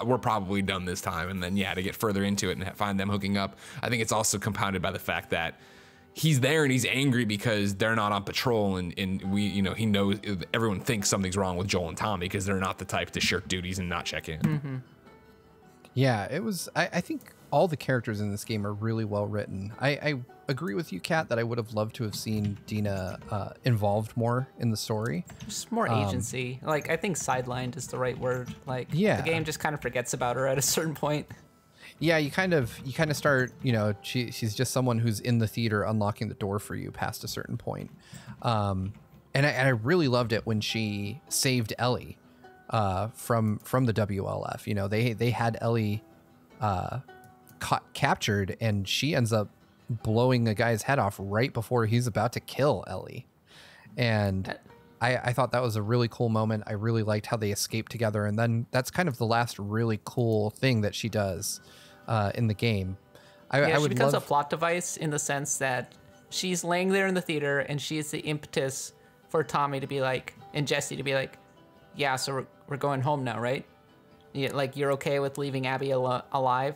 we're probably done this time. And then, yeah, to get further into it and find them hooking up, I think it's also compounded by the fact that he's there and he's angry because they're not on patrol, and we, you know, he knows everyone thinks something's wrong with Joel and Tommy because they're not the type to shirk duties and not check in. Mm-hmm. Yeah, it was. I think all the characters in this game are really well written. I agree with you, Kat, that I would have loved to have seen Dina involved more in the story. Just more agency. Like, I think sidelined is the right word. Like, yeah, the game just kind of forgets about her at a certain point. Yeah, you kind of start, you know, she's just someone who's in the theater unlocking the door for you past a certain point. And I really loved it when she saved Ellie from the WLF. You know, they had Ellie captured, and she ends up blowing a guy's head off right before he's about to kill Ellie. And I thought that was a really cool moment. I really liked how they escaped together, and then that's kind of the last really cool thing that she does in the game. She becomes a plot device in the sense that she's laying there in the theater, and she is the impetus for Tommy to be like, and Jesse to be like, yeah, so we're going home now, right? Yeah, like, you're okay with leaving Abby alive?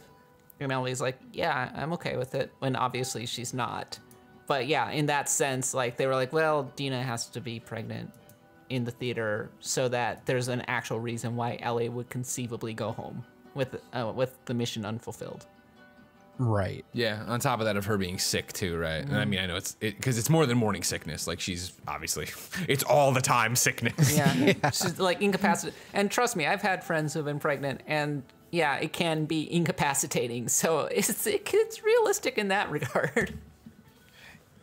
And Ellie's like, yeah, I'm okay with it, when obviously she's not. But yeah, in that sense, like, they were like, well, Dina has to be pregnant in the theater so that there's an actual reason why Ellie would conceivably go home with the mission unfulfilled. Right. Yeah, on top of that, of her being sick too, right? And I mean, I know it's because it's more than morning sickness. Like, she's obviously, it's all the time sickness. Yeah. She's like incapacitated. And trust me, I've had friends who've been pregnant, and yeah, it can be incapacitating. So it's realistic in that regard.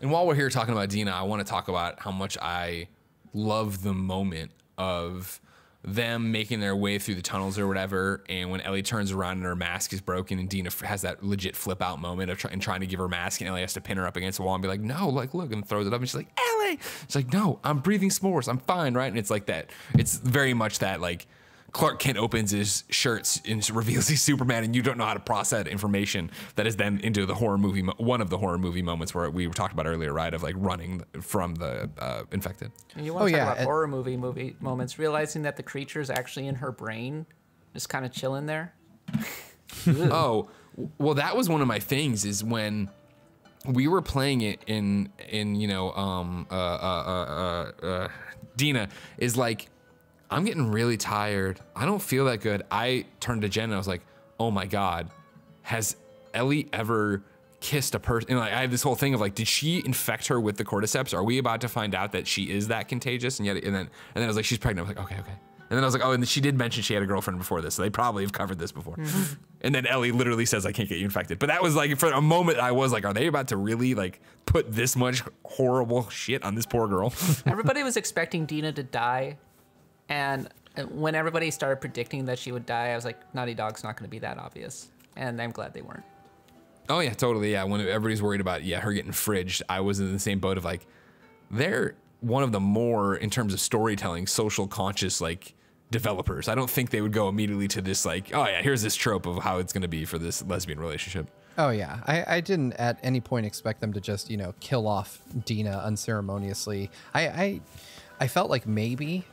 And while we're here talking about Dina, I want to talk about how much I love the moment of them making their way through the tunnels or whatever, and when Ellie turns around and her mask is broken, and Dina has that legit flip out moment of trying to give her mask, and Ellie has to pin her up against the wall and be like, no, like, look, and throws it up, and she's like, Ellie! She's like, no, I'm breathing s'mores, I'm fine, right? And it's like that. It's very much that, like, Clark Kent opens his shirts and reveals he's Superman, and you don't know how to process that information that is then into the horror movie, one of the horror movie moments where we were talking about earlier, right? Of like running from the infected. And you want to talk about horror movie moments, realizing that the creature is actually in her brain, just kind of chilling there. Oh, well, that was one of my things, is when we were playing it in Dina is like, I'm getting really tired. I don't feel that good. I turned to Jen and I was like, oh my God, has Ellie ever kissed a person? And like, I had this whole thing of like, did she infect her with the cordyceps? Are we about to find out that she is that contagious? And then I was like, she's pregnant. I was like, okay. And then I was like, oh, and she did mention she had a girlfriend before this, so they probably have covered this before. And then Ellie literally says, I can't get you infected. But that was like, for a moment, I was like, are they about to really like put this much horrible shit on this poor girl? Everybody was expecting Dina to die. And when everybody started predicting that she would die, I was like, Naughty Dog's not going to be that obvious. And I'm glad they weren't. Oh, yeah, totally. Yeah, when everybody's worried about, her getting fridged, I was in the same boat of like, they're one of the more, in terms of storytelling, social conscious, like, developers. I don't think they would go immediately to this, like, oh, yeah, here's this trope of how it's going to be for this lesbian relationship. Oh, yeah. I didn't at any point expect them to just, kill off Dina unceremoniously. I felt like maybe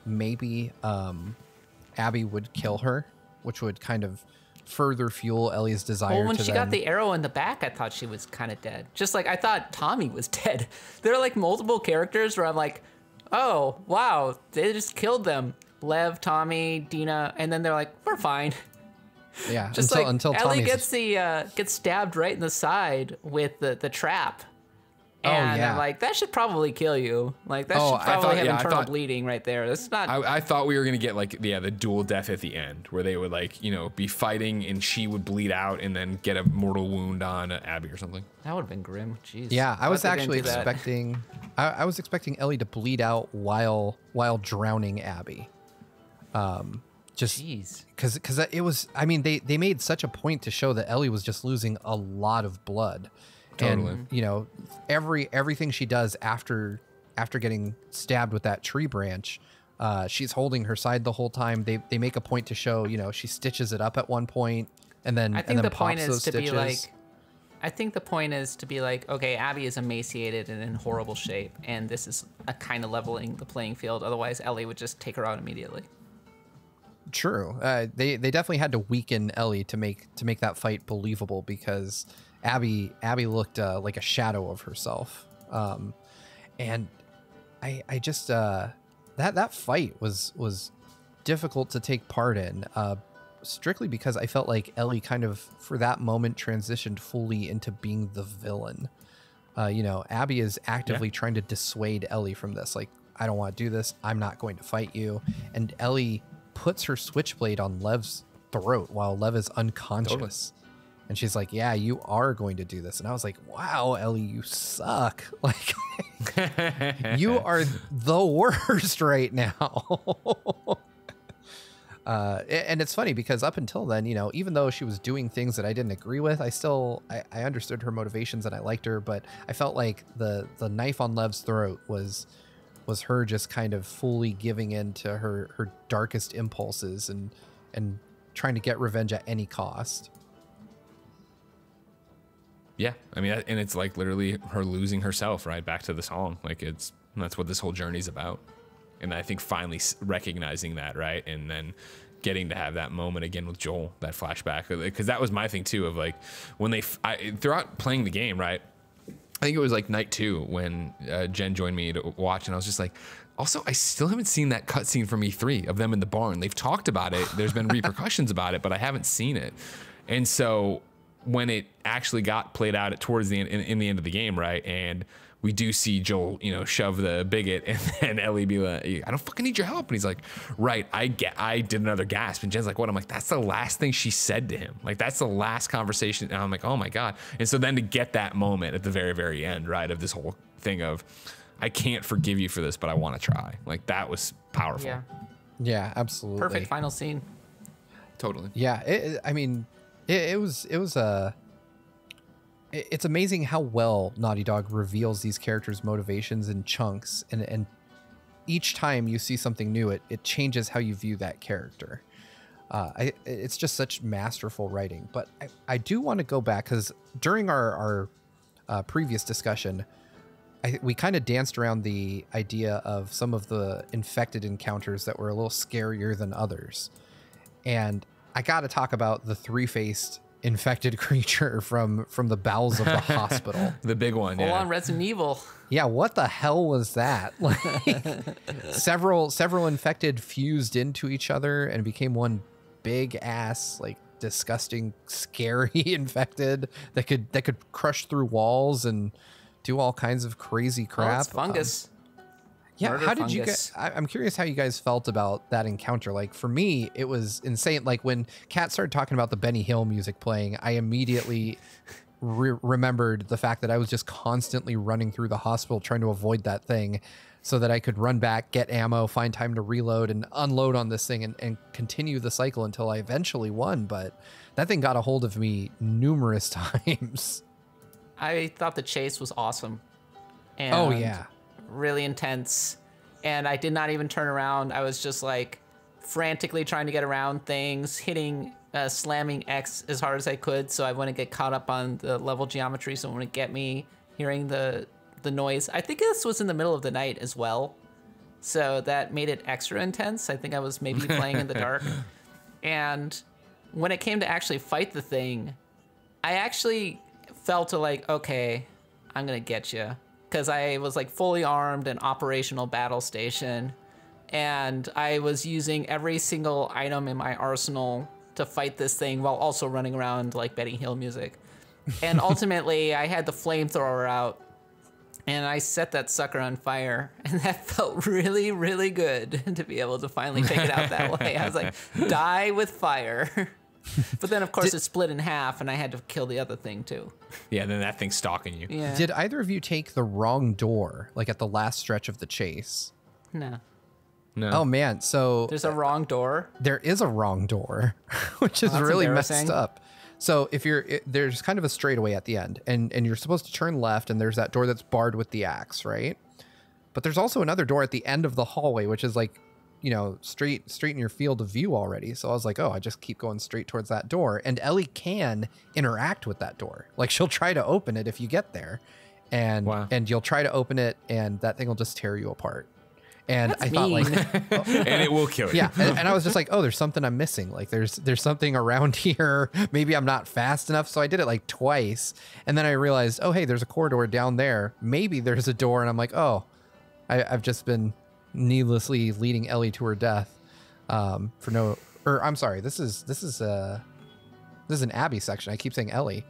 Abby would kill her, which would kind of further fuel Ellie's desire. Well, when she got the arrow in the back, I thought she was kind of dead. Just like I thought Tommy was dead. There are like multiple characters where I'm like, oh, wow, they just killed them. Lev, Tommy, Dina, and then they're like, we're fine. Yeah, just until Ellie Tommy's gets stabbed right in the side with the trap. And I'm like, that should probably kill you. Like, that should probably have internal bleeding right there. That's not. I thought we were gonna get like the dual death at the end, where they would like be fighting and she would bleed out and then get a mortal wound on Abby or something. That would have been grim. Jeez. Yeah, I was actually expecting. I was expecting Ellie to bleed out while drowning Abby. Just because it was. I mean, they made such a point to show that Ellie was just losing a lot of blood. Totally. And everything she does after getting stabbed with that tree branch, she's holding her side the whole time. They make a point to show, she stitches it up at one point, and then I think the point is to stitches. be like, I think the point is to be like, okay, Abby is emaciated and in horrible shape, and this is a kind of leveling the playing field. Otherwise, Ellie would just take her out immediately. True. They definitely had to weaken Ellie to make that fight believable, because Abby looked like a shadow of herself, and I just that fight was difficult to take part in, strictly because I felt like Ellie kind of for that moment transitioned fully into being the villain. Abby is actively trying to dissuade Ellie from this. Like, I don't want to do this. I'm not going to fight you. And Ellie puts her switchblade on Lev's throat while Lev is unconscious. Totally. And she's like, yeah, you are going to do this. And I was like, wow, Ellie, you suck. Like, you are the worst right now. And it's funny because up until then, even though she was doing things that I didn't agree with, I understood her motivations and I liked her. But I felt like the knife on Lev's throat was her just kind of fully giving in to her darkest impulses and trying to get revenge at any cost. Yeah, I mean, and it's like literally her losing herself, right? Back to the song. Like that's what this whole journey's about. And I think finally recognizing that, right? And then getting to have that moment again with Joel, that flashback. Because that was my thing too, of like when throughout playing the game, right? I think it was like night 2 when Jen joined me to watch, and I was just like, also, I still haven't seen that cutscene from E3 of them in the barn. They've talked about it. There's been repercussions about it, but I haven't seen it. And so when it actually got played out towards the end, in the end of the game, right, and we do see Joel, you know, shove the bigot, and then Ellie be like, I don't fucking need your help. And he's like, right, I did another gasp. And Jen's like, what? I'm like, that's the last thing she said to him. Like, that's the last conversation. And I'm like, oh my God. And so then to get that moment at the very, very end, right, of this whole thing of, I can't forgive you for this, but I want to try. Like, that was powerful. Yeah. Yeah, absolutely. Perfect final scene. Totally. Yeah, I mean, it was it's amazing how well Naughty Dog reveals these characters' motivations in chunks, and each time you see something new, it changes how you view that character. It's just such masterful writing. But I do want to go back, because during our previous discussion, we kind of danced around the idea of some of the infected encounters that were a little scarier than others. And I got to talk about the 3-faced infected creature from the bowels of the hospital. The big one, Full on Resident Evil. Yeah, what the hell was that? Like, several infected fused into each other and became one big ass, like, disgusting, scary infected that could crush through walls and do all kinds of crazy crap. Oh, it's fungus. Yeah, Murder how did you fungus. guys? I'm curious how you guys felt about that encounter. Like, for me, it was insane. Like, when Kat started talking about the Benny Hill music playing, I immediately remembered the fact that I was just constantly running through the hospital trying to avoid that thing so that I could run back, get ammo, find time to reload and unload on this thing and continue the cycle until I eventually won. But that thing got a hold of me numerous times. I thought the chase was awesome. And Oh, yeah. really intense, and I did not even turn around. I was just like frantically trying to get around things, hitting slamming X as hard as I could so I wouldn't get caught up on the level geometry, so it wouldn't get me hearing the noise. I think this was in the middle of the night as well, so that made it extra intense. I think I was maybe playing in the dark. And when it came to actually fight the thing, I actually felt like, okay, I'm gonna get you. Because I was like fully armed and operational battle station, and I was using every single item in my arsenal to fight this thing while also running around like Benny Hill music. And ultimately, I had the flamethrower out, and I set that sucker on fire, and that felt really, really good to be able to finally take it out that way. I was like, die with fire. But then, of course, it split in half, and I had to kill the other thing, too. Yeah, then that thing's stalking you. Yeah. Did either of you take the wrong door, like at the last stretch of the chase? No. No. Oh, man. So There's a wrong door. there is a wrong door, which is That's really messed embarrassing. up. So if there's kind of a straightaway at the end, and you're supposed to turn left, and there's that door that's barred with the axe, right? But there's also another door at the end of the hallway, which is like, you know, straight in your field of view already. So I was like, oh, I just keep going straight towards that door. And Ellie can interact with that door. Like, she'll try to open it if you get there, and Wow. and you'll try to open it, and that thing will just tear you apart. And That's I thought, mean. like, And it will kill you. yeah, and I was just like, oh, there's something I'm missing. Like, there's something around here. Maybe I'm not fast enough. So I did it like twice, and then I realized, oh, hey, there's a corridor down there. Maybe there's a door, and I'm like, oh, I've just been needlessly leading Ellie to her death for no. Or I'm sorry, this is an Abby section. I keep saying Ellie.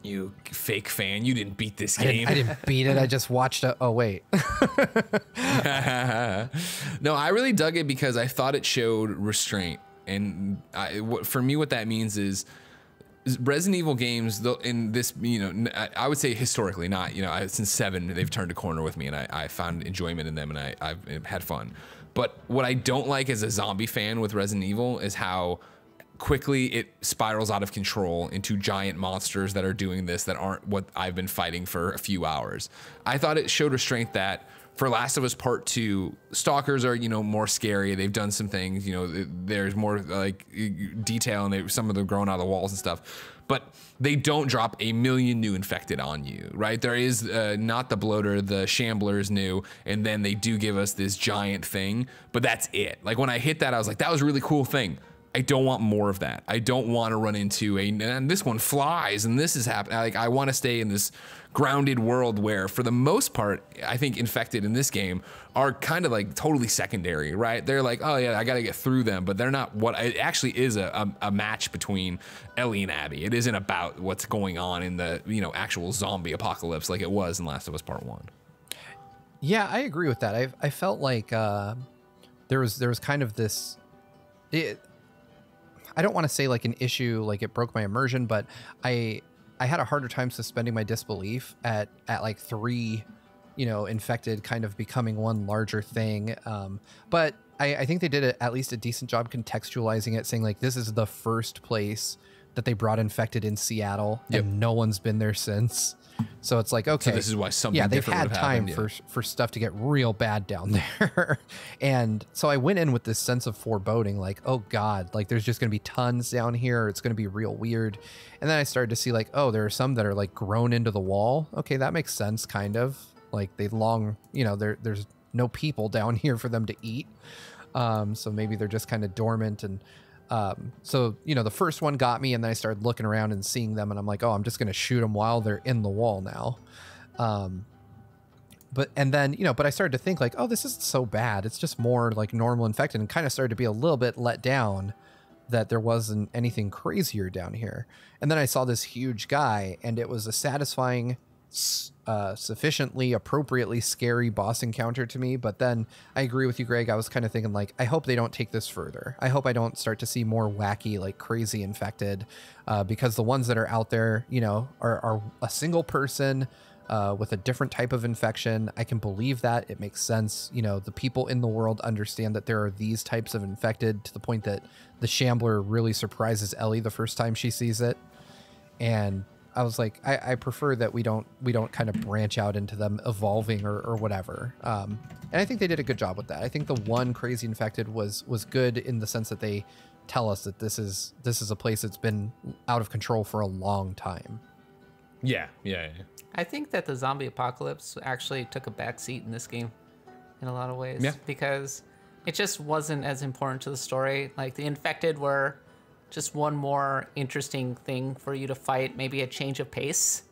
You fake fan. You didn't beat this I game. didn't beat it. I just watched it. Oh wait. No, I really dug it because I thought it showed restraint. And for me, what that means is Resident Evil games, though, in this, you know, I would say historically, not, you know, since 7, they've turned a corner with me, and I found enjoyment in them, and I've had fun. But what I don't like as a zombie fan with Resident Evil is how quickly it spirals out of control into giant monsters that are doing this that aren't what I've been fighting for a few hours. I thought it showed restraint that for Last of Us Part 2, stalkers are, you know, more scary. They've done some things, you know, there's more like detail, and some of them growing out of the walls and stuff. but they don't drop a million new infected on you, right? There is not the bloater, the shambler is new, and then they do give us this giant thing, but that's it. Like when I hit that, I was like, that was a really cool thing. I don't want more of that. I don't want to run into and this one flies and this is happening. Like I want to stay in this grounded world where for the most part, I think infected in this game are kind of like totally secondary, right? They're like, oh yeah, I got to get through them, but they're not what it actually is a match between Ellie and Abby. It isn't about what's going on in the, actual zombie apocalypse like it was in Last of Us Part 1. Yeah, I agree with that. I felt like there was kind of this, I don't want to say like an issue, like it broke my immersion, but I had a harder time suspending my disbelief at like 3, infected kind of becoming one larger thing. But I think they did at least a decent job contextualizing it, saying like this is the first place that they brought infected in Seattle, and no one's been there since. So it's like, okay, so this is why something they've had time happened, for stuff to get real bad down there. And so I went in with this sense of foreboding, like, oh God, like there's just going to be tons down here. It's going to be real weird. And then I started to see like, oh, there are some that are like grown into the wall. Okay, that makes sense, kind of. Like they there's no people down here for them to eat. So maybe they're just kind of dormant. And so, the first one got me, and then I started looking around and seeing them, and I'm like, oh, I'm just going to shoot them while they're in the wall now. But I started to think like, oh, this isn't so bad. It's just more like normal infected, and kind of started to be a little bit let down that there wasn't anything crazier down here. And then I saw this huge guy, and it was a satisfying, sufficiently appropriately scary boss encounter to me. But then I agree with you, Greg. I was kind of thinking like, I hope they don't take this further. I hope I don't start to see more wacky, like crazy infected, because the ones that are out there, are a single person with a different type of infection. I can believe that. It makes sense. The people in the world understand that there are these types of infected, to the point that the shambler really surprises Ellie the first time she sees it. And I was like, I prefer that we don't kind of branch out into them evolving or whatever. And I think they did a good job with that. I think the one crazy infected was good in the sense that they tell us that this is a place that's been out of control for a long time. Yeah. I think that the zombie apocalypse actually took a backseat in this game in a lot of ways. Yeah. Because it just wasn't as important to the story. Like the infected were just one more interesting thing for you to fight, maybe a change of pace.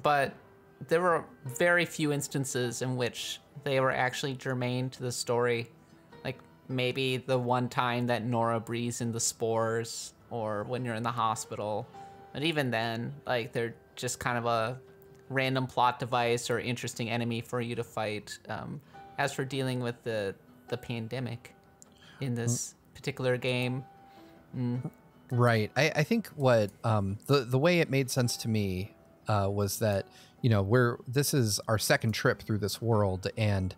But there were very few instances in which they were actually germane to the story. Like maybe the one time that Nora breathes in the spores, or when you're in the hospital. But even then, like they're just kind of a random plot device or interesting enemy for you to fight. As for dealing with the pandemic in this particular game, Right. I think what the way it made sense to me was that, this is our second trip through this world, and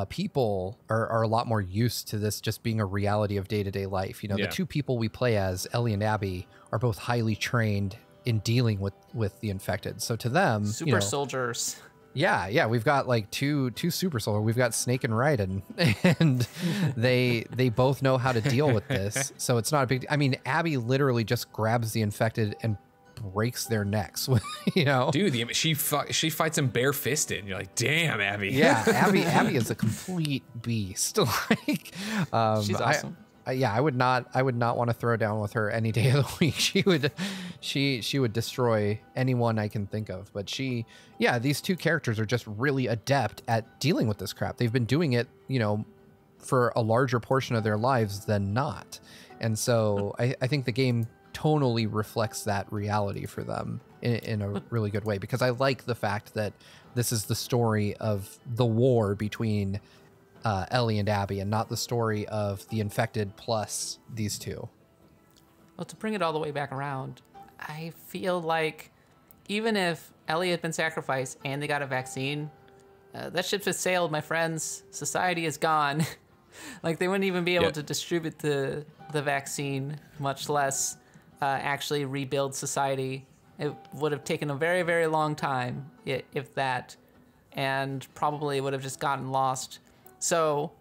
people are a lot more used to this just being a reality of day-to-day life. The two people we play as, Ellie and Abby, are both highly trained in dealing with the infected. So to them, super soldiers. Yeah, we've got like two super soldiers. We've got Snake and Raiden, and they both know how to deal with this. So it's not a big. I mean, Abby literally just grabs the infected and breaks their necks. Dude, she fights them barefisted. You're like, damn, Abby. Yeah, Abby is a complete beast. Like, she's awesome. I would not want to throw down with her any day of the week. She would destroy anyone I can think of. But these two characters are just really adept at dealing with this crap. They've been doing it, for a larger portion of their lives than not. And so I think the game tonally reflects that reality for them in a really good way, because I like the fact that this is the story of the war between Ellie and Abby, and not the story of the infected plus these two. Well, to bring it all the way back around, I feel like even if Ellie had been sacrificed and they got a vaccine, that ship has sailed, my friends. Society is gone. Like they wouldn't even be able to distribute the vaccine, much less actually rebuild society. It would have taken a very, very long time, if that, and probably would have just gotten lost. So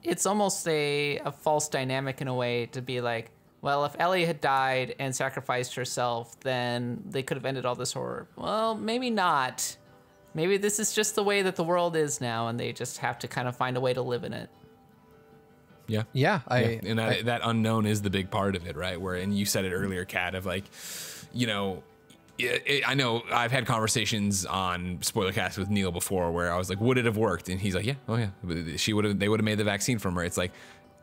it's almost a false dynamic in a way to be like, well, if Ellie had died and sacrificed herself, then they could have ended all this horror. Well, maybe not. Maybe this is just the way that the world is now, and they just have to kind of find a way to live in it. Yeah. Yeah. And that unknown is the big part of it, right? And you said it earlier, Kat, of like, you know, I know I've had conversations on spoilercast with Neil before where I was like, would it have worked? And he's like, yeah, oh yeah, they would have made the vaccine from her. It's like,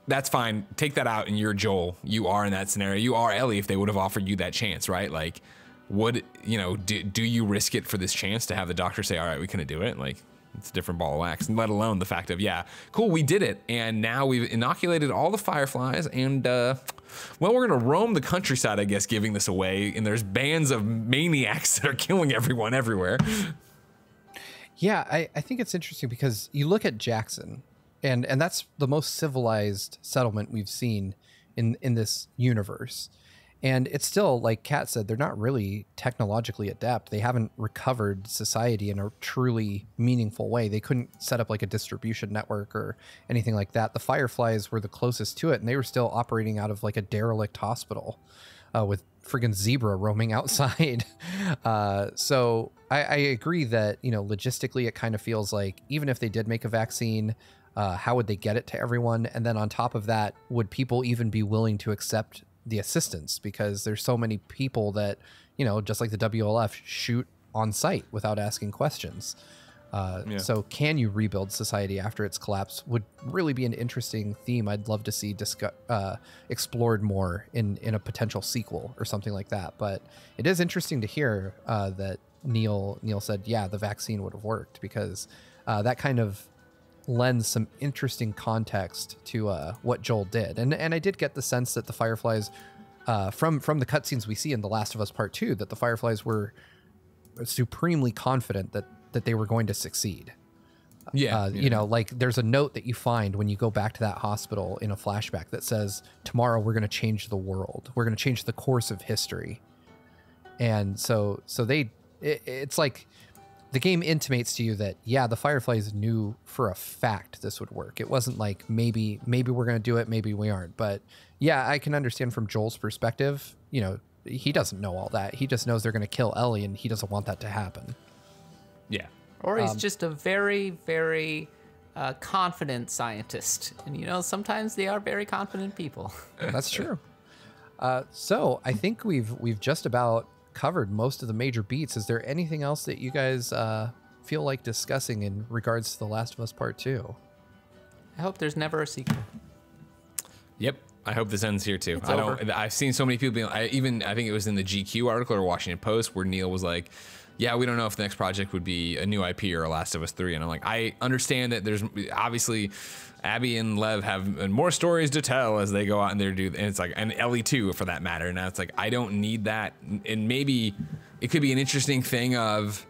that's fine. Take that out, and you're Joel. You are in that scenario. You are Ellie if they would have offered you that chance, right? Like, would, you know, do you risk it for this chance to have the doctor say, all right, we couldn't do it? Like, it's a different ball of wax, and let alone the fact of, yeah, cool, we did it. And now we've inoculated all the fireflies, and, well, we're going to roam the countryside, I guess, giving this away. And there's bands of maniacs that are killing everyone everywhere. Yeah, I think it's interesting because you look at Jackson, and that's the most civilized settlement we've seen in this universe. And it's still, like Kat said, they're not really technologically adept. They haven't recovered society in a truly meaningful way. They couldn't set up like a distribution network or anything like that. The Fireflies were the closest to it, and they were still operating out of like a derelict hospital with friggin' zebra roaming outside. So I agree that, you know, logistically it kind of feels like even if they did make a vaccine, how would they get it to everyone? And then on top of that, would people even be willing to accept the assistance? Because there's so many people that, you know, just like the WLF, shoot on sight without asking questions. So can you rebuild society after its collapse would really be an interesting theme. I'd love to see explored more in a potential sequel or something like that. But it is interesting to hear that Neil said, yeah, the vaccine would have worked, because that kind of lends some interesting context to what Joel did. And I did get the sense that the Fireflies, from the cutscenes we see in The Last of Us Part 2, that the Fireflies were supremely confident that they were going to succeed. You know, like there's a note that you find when you go back to that hospital in a flashback that says, tomorrow we're going to change the world. We're going to change the course of history. And so it's like the game intimates to you that, yeah, the Fireflies knew for a fact this would work. It wasn't like maybe we're going to do it, maybe we aren't. But yeah, I can understand from Joel's perspective, you know, he doesn't know all that. He just knows they're going to kill Ellie, and he doesn't want that to happen. Yeah. Or he's just a very, very confident scientist. And, you know, sometimes they are very confident people. That's true. So I think we've just about covered most of the major beats. Is there anything else that you guys feel like discussing in regards to The Last of Us Part 2? I hope there's never a sequel. Yep. I hope this ends here too. It's over. I've seen so many people being, I think it was in the GQ article or Washington Post where Neil was like, yeah, we don't know if the next project would be a new IP or a Last of Us 3. And I'm like, I understand that there's obviously Abby and Lev have more stories to tell as they go out and they do, and it's like, and Ellie too, for that matter. Now it's like, I don't need that. And maybe it could be an interesting thing of,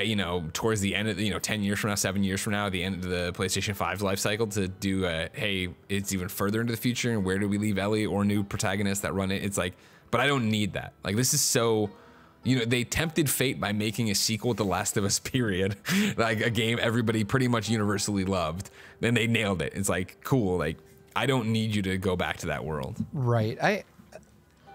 you know, towards the end of, 10 years from now, 7 years from now, the end of the PlayStation 5's life cycle, to do hey, it's even further into the future, and where do we leave Ellie, or new protagonists that run it? It's like, but I don't need that. Like, this is so, they tempted fate by making a sequel to The Last of Us, period. Like a game everybody pretty much universally loved. Then they nailed it. It's like, cool. Like, I don't need you to go back to that world. Right.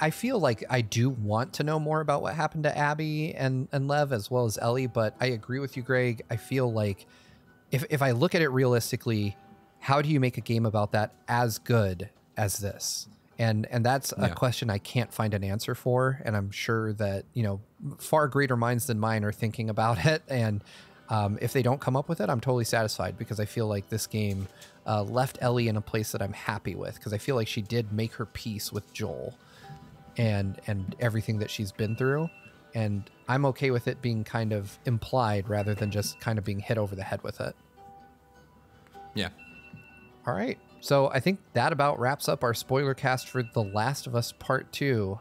I feel like I do want to know more about what happened to Abby and Lev as well as Ellie, but I agree with you, Greg. I feel like if I look at it realistically, how do you make a game about that as good as this? And that's a question I can't find an answer for. And I'm sure that, far greater minds than mine are thinking about it. And if they don't come up with it, I'm totally satisfied, because I feel like this game left Ellie in a place that I'm happy with, because I feel like she did make her peace with Joel and everything that she's been through. And I'm okay with it being kind of implied rather than just kind of being hit over the head with it. Yeah. All right. So I think that about wraps up our spoiler cast for The Last of Us Part 2.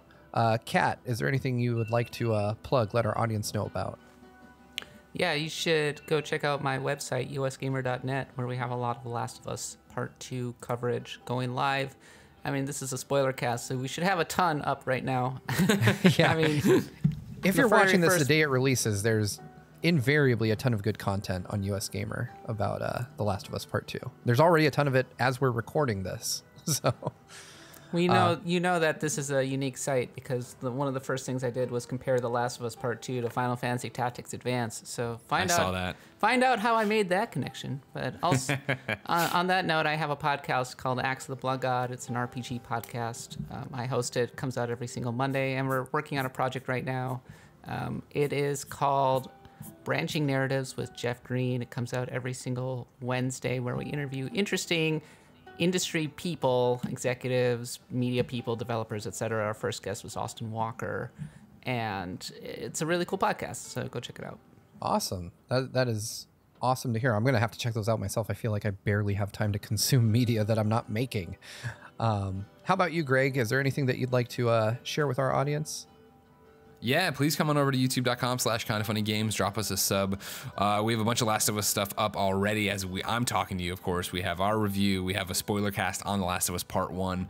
Kat, is there anything you would like to plug, let our audience know about? Yeah, you should go check out my website, usgamer.net, where we have a lot of The Last of Us Part 2 coverage going live. I mean, this is a spoiler cast, so we should have a ton up right now. Yeah. I mean, if you're watching this the day it releases, there's invariably a ton of good content on US Gamer about The Last of Us Part 2. There's already a ton of it as we're recording this. So Well, you know that this is a unique site because one of the first things I did was compare The Last of Us Part 2 to Final Fantasy Tactics Advance. So find out how I made that connection. But also, on that note, I have a podcast called Axe of the Blood God. It's an RPG podcast. I host it. Comes out every single Monday, and we're working on a project right now. It is called Branching Narratives with Jeff Green. It comes out every single Wednesday, where we interview interesting industry people, executives, media people, developers, etc. Our first guest was Austin Walker, and it's a really cool podcast, so go check it out. Awesome. That is awesome to hear. I'm going to have to check those out myself. I feel like I barely have time to consume media that I'm not making. How about you, Greg? Is there anything that you'd like to share with our audience? Yeah, please come on over to youtube.com/kindoffunnygames. Drop us a sub. We have a bunch of Last of Us stuff up already as I'm talking to you, of course. We have our review. We have a spoiler cast on The Last of Us Part 1.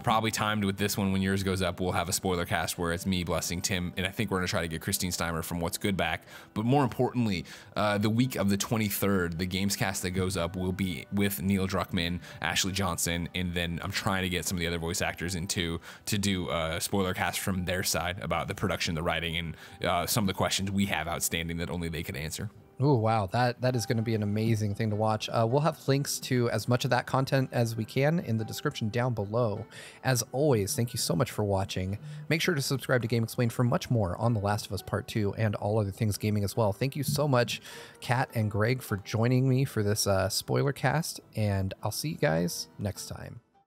Probably timed with this one when yours goes up, we'll have a spoiler cast where it's me blessing Tim, and I think we're going to try to get Christine Steimer from What's Good back. But more importantly, the week of the 23rd, the games cast that goes up will be with Neil Druckmann, Ashley Johnson, and then I'm trying to get some of the other voice actors in too to do a spoiler cast from their side about the production, the writing, and some of the questions we have outstanding that only they could answer. Oh, wow. That is going to be an amazing thing to watch. We'll have links to as much of that content as we can in the description down below. As always, thank you so much for watching. Make sure to subscribe to GameXplain for much more on The Last of Us Part 2 and all other things gaming as well. Thank you so much, Kat and Greg, for joining me for this spoiler cast, and I'll see you guys next time.